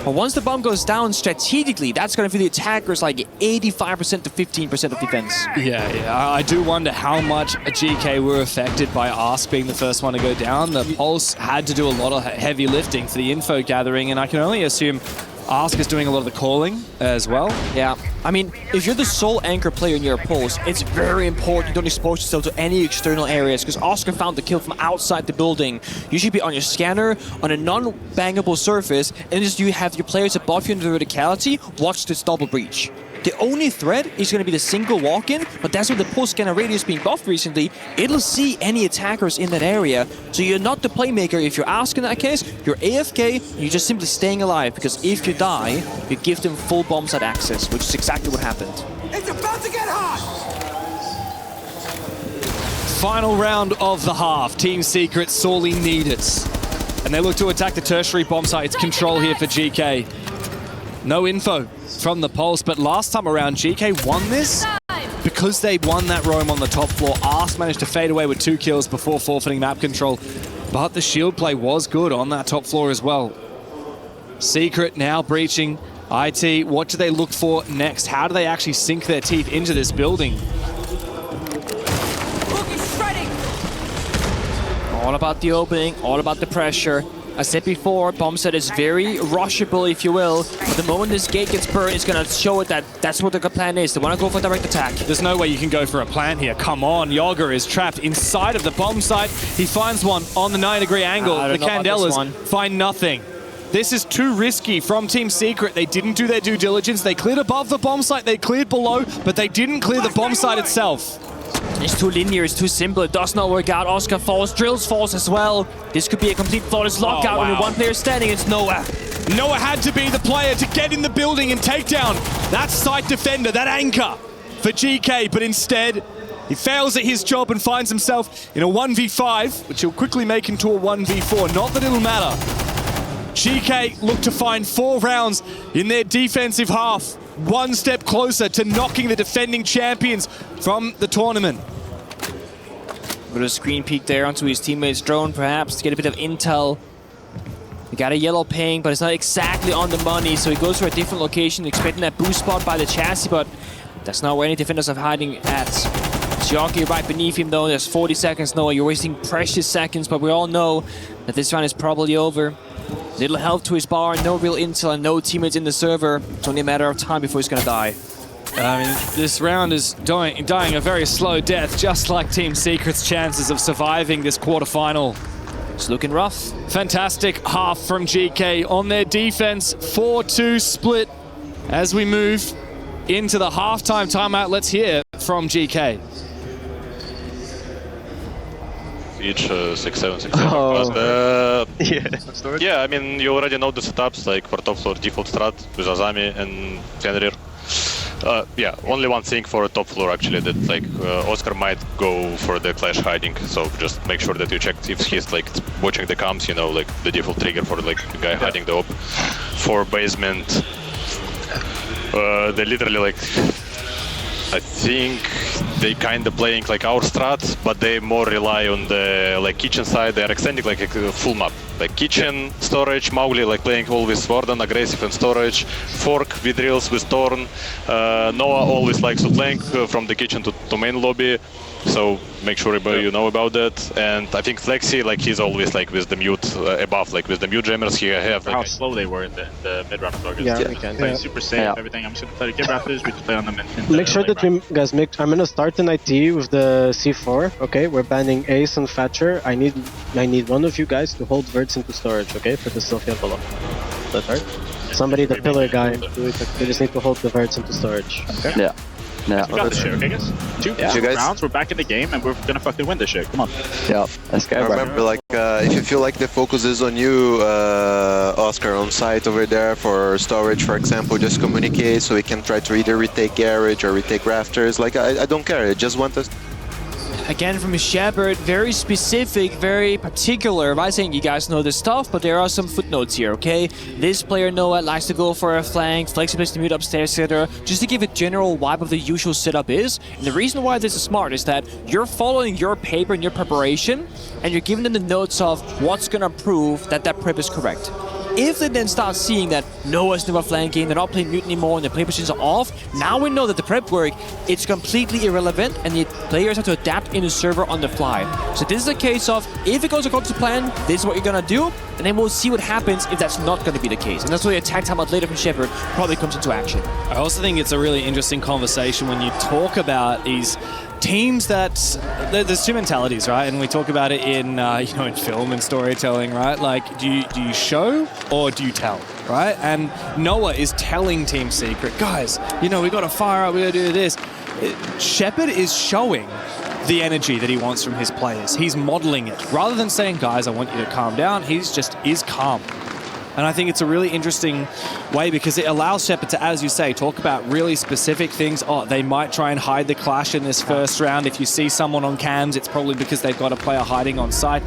But once the bomb goes down strategically, that's going to be the attackers like 85% to 15% of defense. Yeah, I do wonder how much GK were affected by Ask being the first one to go down. The Pulse had to do a lot of heavy lifting for the info gathering, and I can only assume Ask is doing a lot of the calling as well. Yeah, I mean, if you're the sole anchor player in your Pulse, it's very important you don't expose yourself to any external areas, because Oscar found the kill from outside the building. You should be on your scanner, on a non-bangable surface, and just you have your players above you in the verticality, watch this double breach. The only threat is going to be the single walk-in, but that's with the Pulse scanner radius being buffed recently. It'll see any attackers in that area, so you're not the playmaker. If you're Ask in that case, you're AFK, you're just simply staying alive, because if you die, you give them full bomb site access, which is exactly what happened. It's about to get hot! Final round of the half. Team Secret sorely need it. And they look to attack the tertiary bomb site. It's control here for GK. No info from the Pulse, but last time around, GK won this because they won that roam on the top floor. Ask managed to fade away with 2 kills before forfeiting map control, but the shield play was good on that top floor as well. Secret now breaching. IT, what do they look for next? How do they actually sink their teeth into this building? All about the opening, all about the pressure. I said before, bomb set is very rushable, if you will. The moment this gate gets burned, it's going to show it that that's what the plan is. They want to go for direct attack. There's no way you can go for a plant here. Come on, Yoga is trapped inside of the bomb site. He finds one on the 9-degree angle. The Candelas find nothing. This is too risky from Team Secret. They didn't do their due diligence. They cleared above the bomb site. They cleared below, but they didn't clear the bomb site itself. It's too linear, it's too simple, it does not work out. Oscar falls, Drills falls as well. This could be a complete flawless lockout when one player standing. It's Noah. Noah had to be the player to get in the building and take down that site defender, that anchor for GK, but instead he fails at his job and finds himself in a 1v5, which he'll quickly make into a 1v4. Not that it'll matter. GK look to find 4 rounds in their defensive half. One step closer to knocking the defending champions from the tournament. With a screen peek there onto his teammate's drone, perhaps, to get a bit of intel. He got a yellow ping, but it's not exactly on the money, so he goes for a different location, expecting that boost spot by the chassis, but that's not where any defenders are hiding at. Xiongki right beneath him, though. There's 40 seconds. Noah, you're wasting precious seconds, but we all know that this round is probably over. Little health to his bar, no real intel, and no teammates in the server. It's only a matter of time before he's going to die. I mean, this round is dying a very slow death, just like Team Secret's chances of surviving this quarterfinal. It's looking rough. Fantastic half from Geekay on their defense. 4-2 split as we move into the halftime timeout. Let's hear from Geekay. Each 6-7, 6-7. Yeah, I mean, you already know the setups, like for top floor default strat with Azami and Fenrir. Yeah, only one thing for top floor actually, that like Oscar might go for the clash hiding, so just make sure that you check if he's like watching the comms, you know, like the default trigger for like the guy hiding the op. For basement, they literally like, I think they kind of playing like our strat, but they more rely on the like kitchen side. They are extending like a full map, like kitchen, storage, Mowgli like playing always Warden, aggressive and storage, Fork with drills with Torn. Noah always likes to flank from the kitchen to main lobby, so make sure you know about that. And I think Flexi, like he's always like with the mute above, like with the mute jammers here. Have like, how slow they were in the mid round focus. Yeah, we can play super safe, everything. I'm just gonna play the kid raptors. We just play on them. Make sure that we guys make. I'm gonna start an IT with the C4. Okay, we're banning Ace and Thatcher. I need one of you guys to hold Verts into storage. Okay, for the Sophia below. That's right. Somebody, the pillar guy. We just need to hold the Verts into storage. Okay. Yeah. We got this shit, okay guys? Two rounds, we're back in the game and we're gonna fucking win this shit. Come on. Yeah, let's go. Remember, like, if you feel like the focus is on you, Oscar, on site over there for storage, for example, just communicate so we can try to either retake garage or retake rafters. Like, I don't care, I just want us. Again, from Shepard, very specific, very particular. I'm not saying you guys know this stuff, but there are some footnotes here, okay? This player, Noah, likes to go for a flank, Flexi plays to mute upstairs, etc. Just to give a general vibe of the usual setup is. And the reason why this is smart is that you're following your paper and your preparation, and you're giving them the notes of what's gonna prove that that prep is correct. If they then start seeing that Noah's never flanking, they're not playing mute anymore, and the play positions are off, now we know that the prep work, it's completely irrelevant, and the players have to adapt in the server on the fly. So this is a case of, if it goes according to plan, this is what you're gonna do, and then we'll see what happens if that's not gonna be the case. And that's where the attack timeout later from Shepard probably comes into action. I also think it's a really interesting conversation when you talk about these teams that there's two mentalities, right? And we talk about it in you know, in film and storytelling, right? Like, do you show or do you tell, right? And Noah is telling Team Secret, guys, you know, we got to fire up, we got to do this. Shepard is showing the energy that he wants from his players. He's modeling it rather than saying, guys, I want you to calm down. He's just is calm. And I think it's a really interesting way because it allows Shepard to, as you say, talk about really specific things. Oh, they might try and hide the clash in this first round. If you see someone on cams, it's probably because they've got a player hiding on site.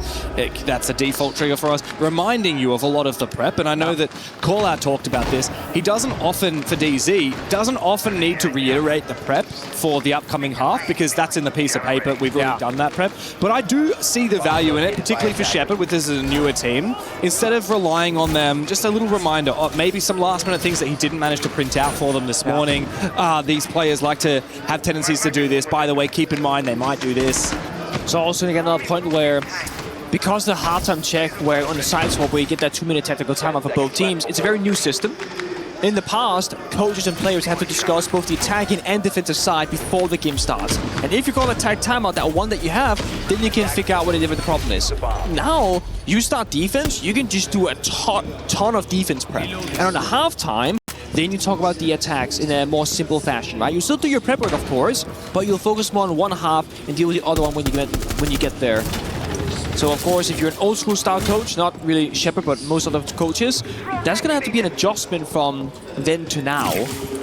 That's a default trigger for us, reminding you of a lot of the prep. And I know that Callout talked about this. He doesn't often, for DZ, doesn't often need to reiterate the prep for the upcoming half because that's in the piece of paper. We've already done that prep. But I do see the value in it, particularly for Shepard, with this as a newer team. Instead of relying on them, just a little reminder of maybe some last minute things that he didn't manage to print out for them this morning. These players like to have tendencies to do this. By the way, keep in mind they might do this. So also again another point where, because the halftime check where on the side swap where you get that 2-minute tactical timeout for both teams, it's a very new system. In the past, coaches and players have to discuss both the attacking and defensive side before the game starts. And if you call attack timeout that one that you have, then you can figure out what the problem is. Now, you start defense, you can just do a ton of defense prep. And on the halftime, then you talk about the attacks in a more simple fashion, right? You still do your prep work, of course, but you'll focus more on one half and deal with the other one when you get there. So of course, if you're an old school style coach, not really Shepard, but most of the coaches, that's gonna have to be an adjustment from then to now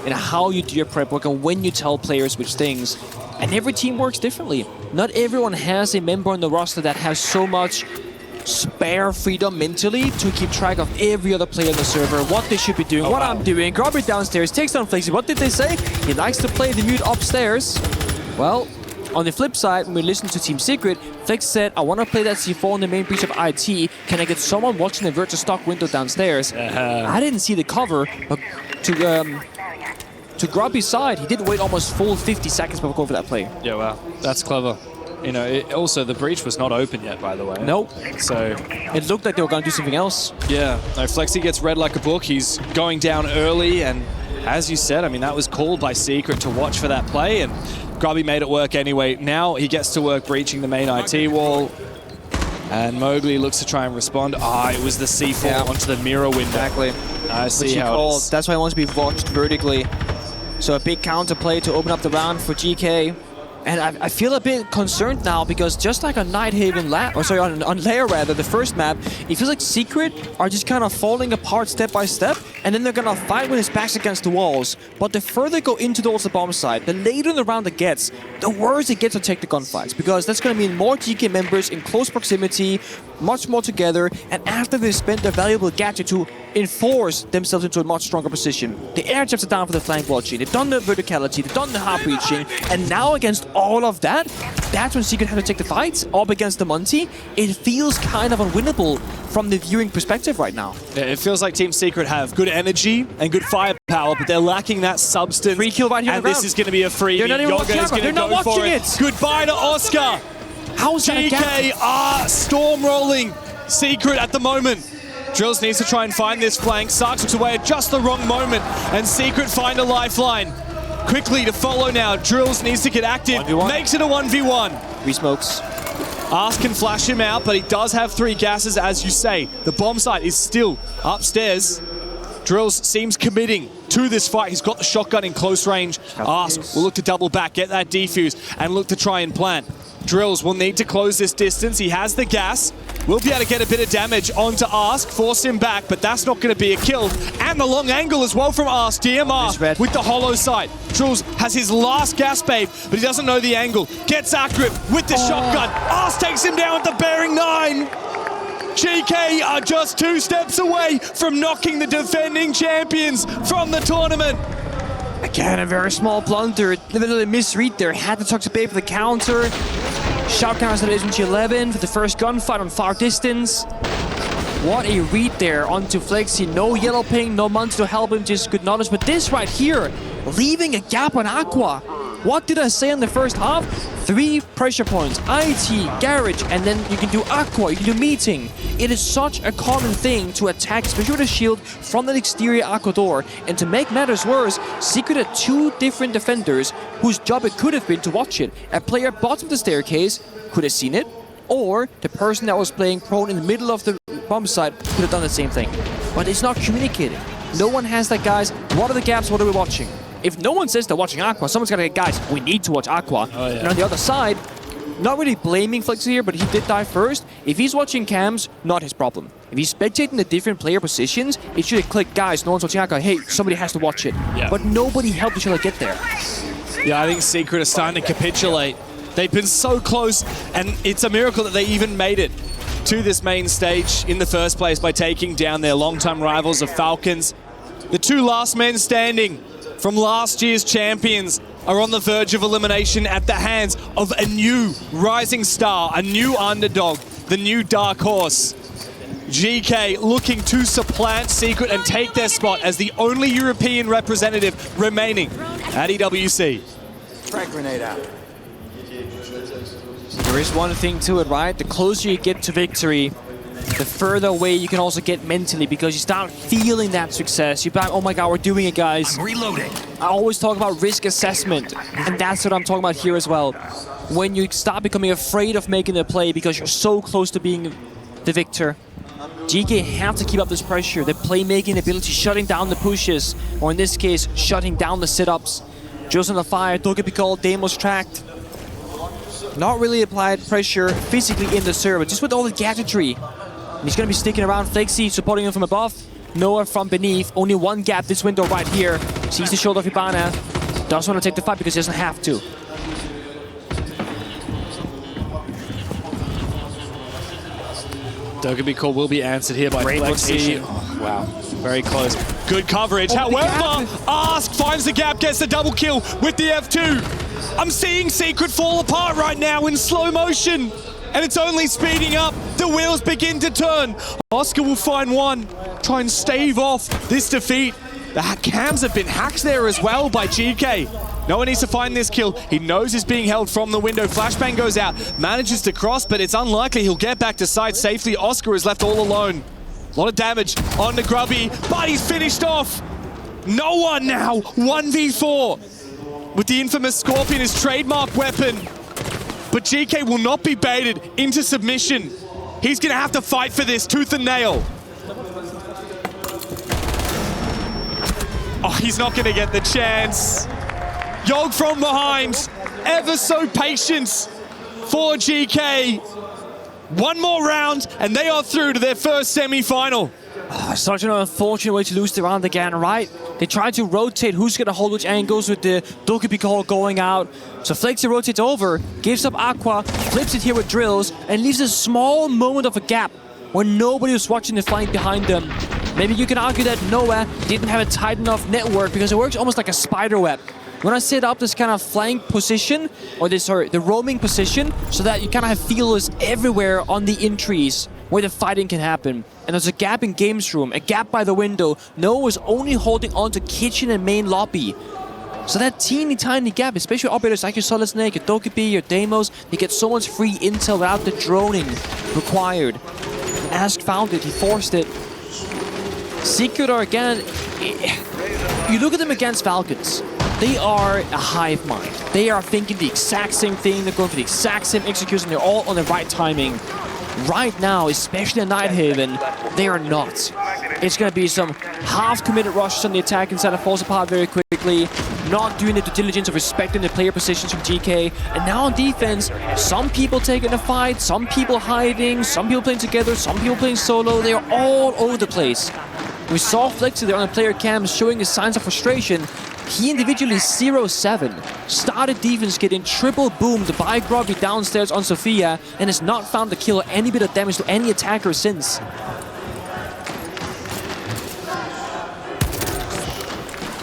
in how you do your prep work and when you tell players which things. And every team works differently. Not everyone has a member on the roster that has so much spare freedom mentally to keep track of every other player on the server, what they should be doing, what I'm doing. Grubby downstairs takes down Flexi. What did they say? He likes to play the mute upstairs. Well, on the flip side, when we listen to Team Secret, Flex said, I want to play that C4 in the main breach of IT. Can I get someone watching the Virtus stock window downstairs? I didn't see the cover, but to Grubby's side, he did wait almost full 50 seconds before going for that play. Yeah, wow, that's clever. You know, also the breach was not open yet, by the way. Nope. So it looked like they were going to do something else. Yeah, no, Flexi gets read like a book. He's going down early, and as you said, I mean, that was called by Secret to watch for that play, and Grubby made it work anyway. Now he gets to work breaching the main IT wall. And Mowgli looks to try and respond. It was the C4 onto the mirror window. Exactly. I see how it is. That's why he wants to be watched vertically. So a big counterplay to open up the round for GK. And I feel a bit concerned now because just like on Nighthaven on Lair rather, the first map, it feels like Secret are just kind of falling apart step by step, and then they're gonna fight when his back's against the walls. But the further they go into towards the bomb site, the later in the round it gets, the worse it gets to take the gunfights, because that's gonna mean more GK members in close proximity, much more together, and after they've spent their valuable gadget to enforce themselves into a much stronger position. The air jabs are down for the flank watching, they've done the verticality, they've done the half reaching, and now against all of that, that's when Secret have to take the fights up against the Monty. It feels kind of unwinnable from the viewing perspective right now. Yeah, it feels like Team Secret have good energy and good firepower, but they're lacking that substance. Free kill right here and this is going to be a freebie. They're not even watching it. They're not watching it. Goodbye to Oscar. How's that a GK are storm-rolling Secret at the moment. Drills needs to try and find this flank. Sarks looks away at just the wrong moment, and Secret find a lifeline. Quickly to follow now. Drills needs to get active. 1v1. Makes it a 1v1. 3 smokes. Ask can flash him out, but he does have 3 gases, as you say. The bomb site is still upstairs. Drills seems committing to this fight. He's got the shotgun in close range. Ask will look to double back, get that defuse, and look to try and plant. Drills will need to close this distance. He has the gas. Will be able to get a bit of damage onto Ask, force him back, but that's not going to be a kill. And the long angle as well from Ask. DMR with the hollow sight. Drills has his last gas babe, but he doesn't know the angle. Gets accurate with the shotgun. Ask takes him down with the bearing 9. GK are just 2 steps away from knocking the defending champions from the tournament. Again, a very small blunder. A little misread there. Had the toxic bait for the counter. Shotgun as it is into 11 for the first gunfight on far distance. What a read there onto Flexi. No yellow ping, no Monty to help him, just good knowledge. But this right here, leaving a gap on Aqua. What did I say in the first half? 3 pressure points, IT, garage, and then you can do Aqua, you can do meeting. It is such a common thing to attack, especially with a shield from the exterior Aqua door. And to make matters worse, Secret had 2 different defenders whose job it could have been to watch it. A player bottom of the staircase could have seen it, or the person that was playing prone in the middle of the bomb site could have done the same thing. But it's not communicating. No one has that, guys. What are the gaps? What are we watching? If no one says they're watching Aqua, someone's got to get, guys, we need to watch Aqua. And on the other side, not really blaming Flexi here, but he did die first. If he's watching cams, not his problem. If he's spectating the different player positions, it should have clicked, guys, no one's watching Aqua. Hey, somebody has to watch it. But nobody helped each other get there. Yeah, I think Secret are starting to capitulate. They've been so close, and it's a miracle that they even made it to this main stage in the first place by taking down their longtime rivals of Falcons. The 2 last men standing from last year's champions are on the verge of elimination at the hands of a new rising star, a new underdog, the new dark horse. GK looking to supplant Secret and take their spot as the only European representative remaining at EWC. Frag grenade out. There is one thing to it, right? The closer you get to victory, the further away you can also get mentally, because you start feeling that success. You're back, oh my god, we're doing it, guys. I'm reloading. I always talk about risk assessment, and that's what I'm talking about here as well. When you start becoming afraid of making the play because you're so close to being the victor. GK have to keep up this pressure, the playmaking ability, shutting down the pushes, or in this case, shutting down the sit-ups. Just on the fire, don't get be called, Demos tracked. Not really applied pressure physically in the server, just with all the gadgetry. He's going to be sticking around. Flexi supporting him from above. Noah from beneath. Only one gap this window right here. Sees the shoulder of Ibana. Doesn't want to take the fight because he doesn't have to. Don't be call will be answered here by Flexi. Oh, wow, very close. Good coverage. However, Ask finds the gap, gets the double kill with the F2. I'm seeing Secret fall apart right now in slow motion, and it's only speeding up. The wheels begin to turn. Oscar will find one, try and stave off this defeat. The cams have been hacked there as well by GK. No one needs to find this kill. He knows he's being held from the window. Flashbang goes out, manages to cross, but it's unlikely he'll get back to site safely. Oscar is left all alone. A lot of damage on the Grubby, but he's finished off. No one now, 1v4. With the infamous Scorpion, his trademark weapon. But GK will not be baited into submission. He's going to have to fight for this tooth and nail. Oh, he's not going to get the chance. Yog from behind, ever so patient for Geekay. One more round, and they are through to their first semi-final. Oh, such an unfortunate way to lose the round again, right? They try to rotate who's going to hold which angles with the Dokupi call going out. So Flexi rotates over, gives up Aqua, flips it here with drills, and leaves a small moment of a gap where nobody was watching the flank behind them. Maybe you can argue that Noah didn't have a tight enough network because it works almost like a spider web. When I set up this kind of flank position, or the roaming position, so that you kind of have feelers everywhere on the entries where the fighting can happen. And there's a gap in games room, a gap by the window. Noah was only holding on to kitchen and main lobby. So that teeny tiny gap, especially operators like your Solid Snake, your Dokupi, your Deimos, they get so much free intel without the droning required. And Ask found it, he forced it. Secret are again, you look at them against Falcons. They are a hive mind. They are thinking the exact same thing. They're going for the exact same execution. They're all on the right timing. Right now, especially in Nighthaven, they are not. It's going to be some half-committed rushes on the attack inside that falls apart very quickly. Not doing the due diligence of respecting the player positions from Geekay. And now on defense, some people taking a fight, some people hiding, some people playing together, some people playing solo. They are all over the place. We saw Flexi there on the player cam showing his signs of frustration. He individually 0-7, started defense getting triple boomed by Grubby downstairs on Sophia, and has not found the kill or any bit of damage to any attacker since.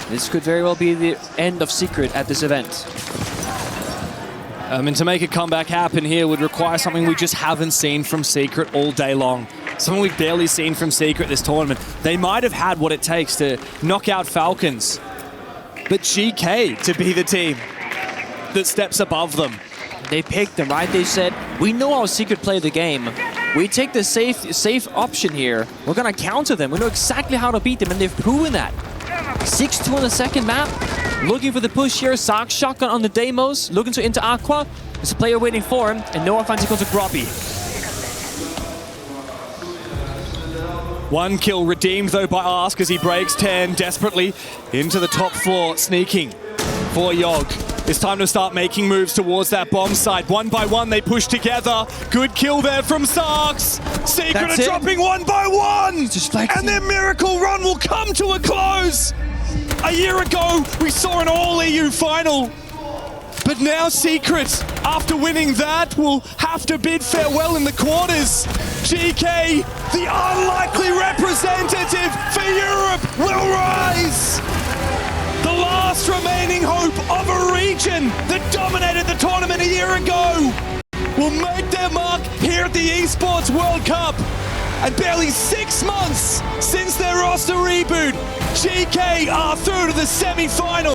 This could very well be the end of Secret at this event. And to make a comeback happen here would require something we just haven't seen from Secret all day long. Something we've barely seen from Secret this tournament. They might have had what it takes to knock out Falcons, but Geekay to be the team that steps above them. They picked them, right? They said, we know how Secret play the game. We take the safe option here. We're gonna counter them. We know exactly how to beat them, and they've proven that. 6-2 on the second map. Looking for the push here. Sark shotgun on the Deimos. Looking to into Aqua. There's a player waiting for him, and Noah finds he goes to Grubby. One kill redeemed though by Ask as he breaks 10 desperately into the top floor, sneaking for Yog. It's time to start making moves towards that bomb site. One by one they push together. Good kill there from Sarks. Secret are dropping one by one. And their miracle run will come to a close. A year ago we saw an all-EU final. But now Secret, after winning that, will have to bid farewell in the quarters. Geekay, the unlikely representative for Europe, will rise. The last remaining hope of a region that dominated the tournament a year ago will make their mark here at the Esports World Cup. And barely 6 months since their roster reboot, Geekay are through to the semi-final.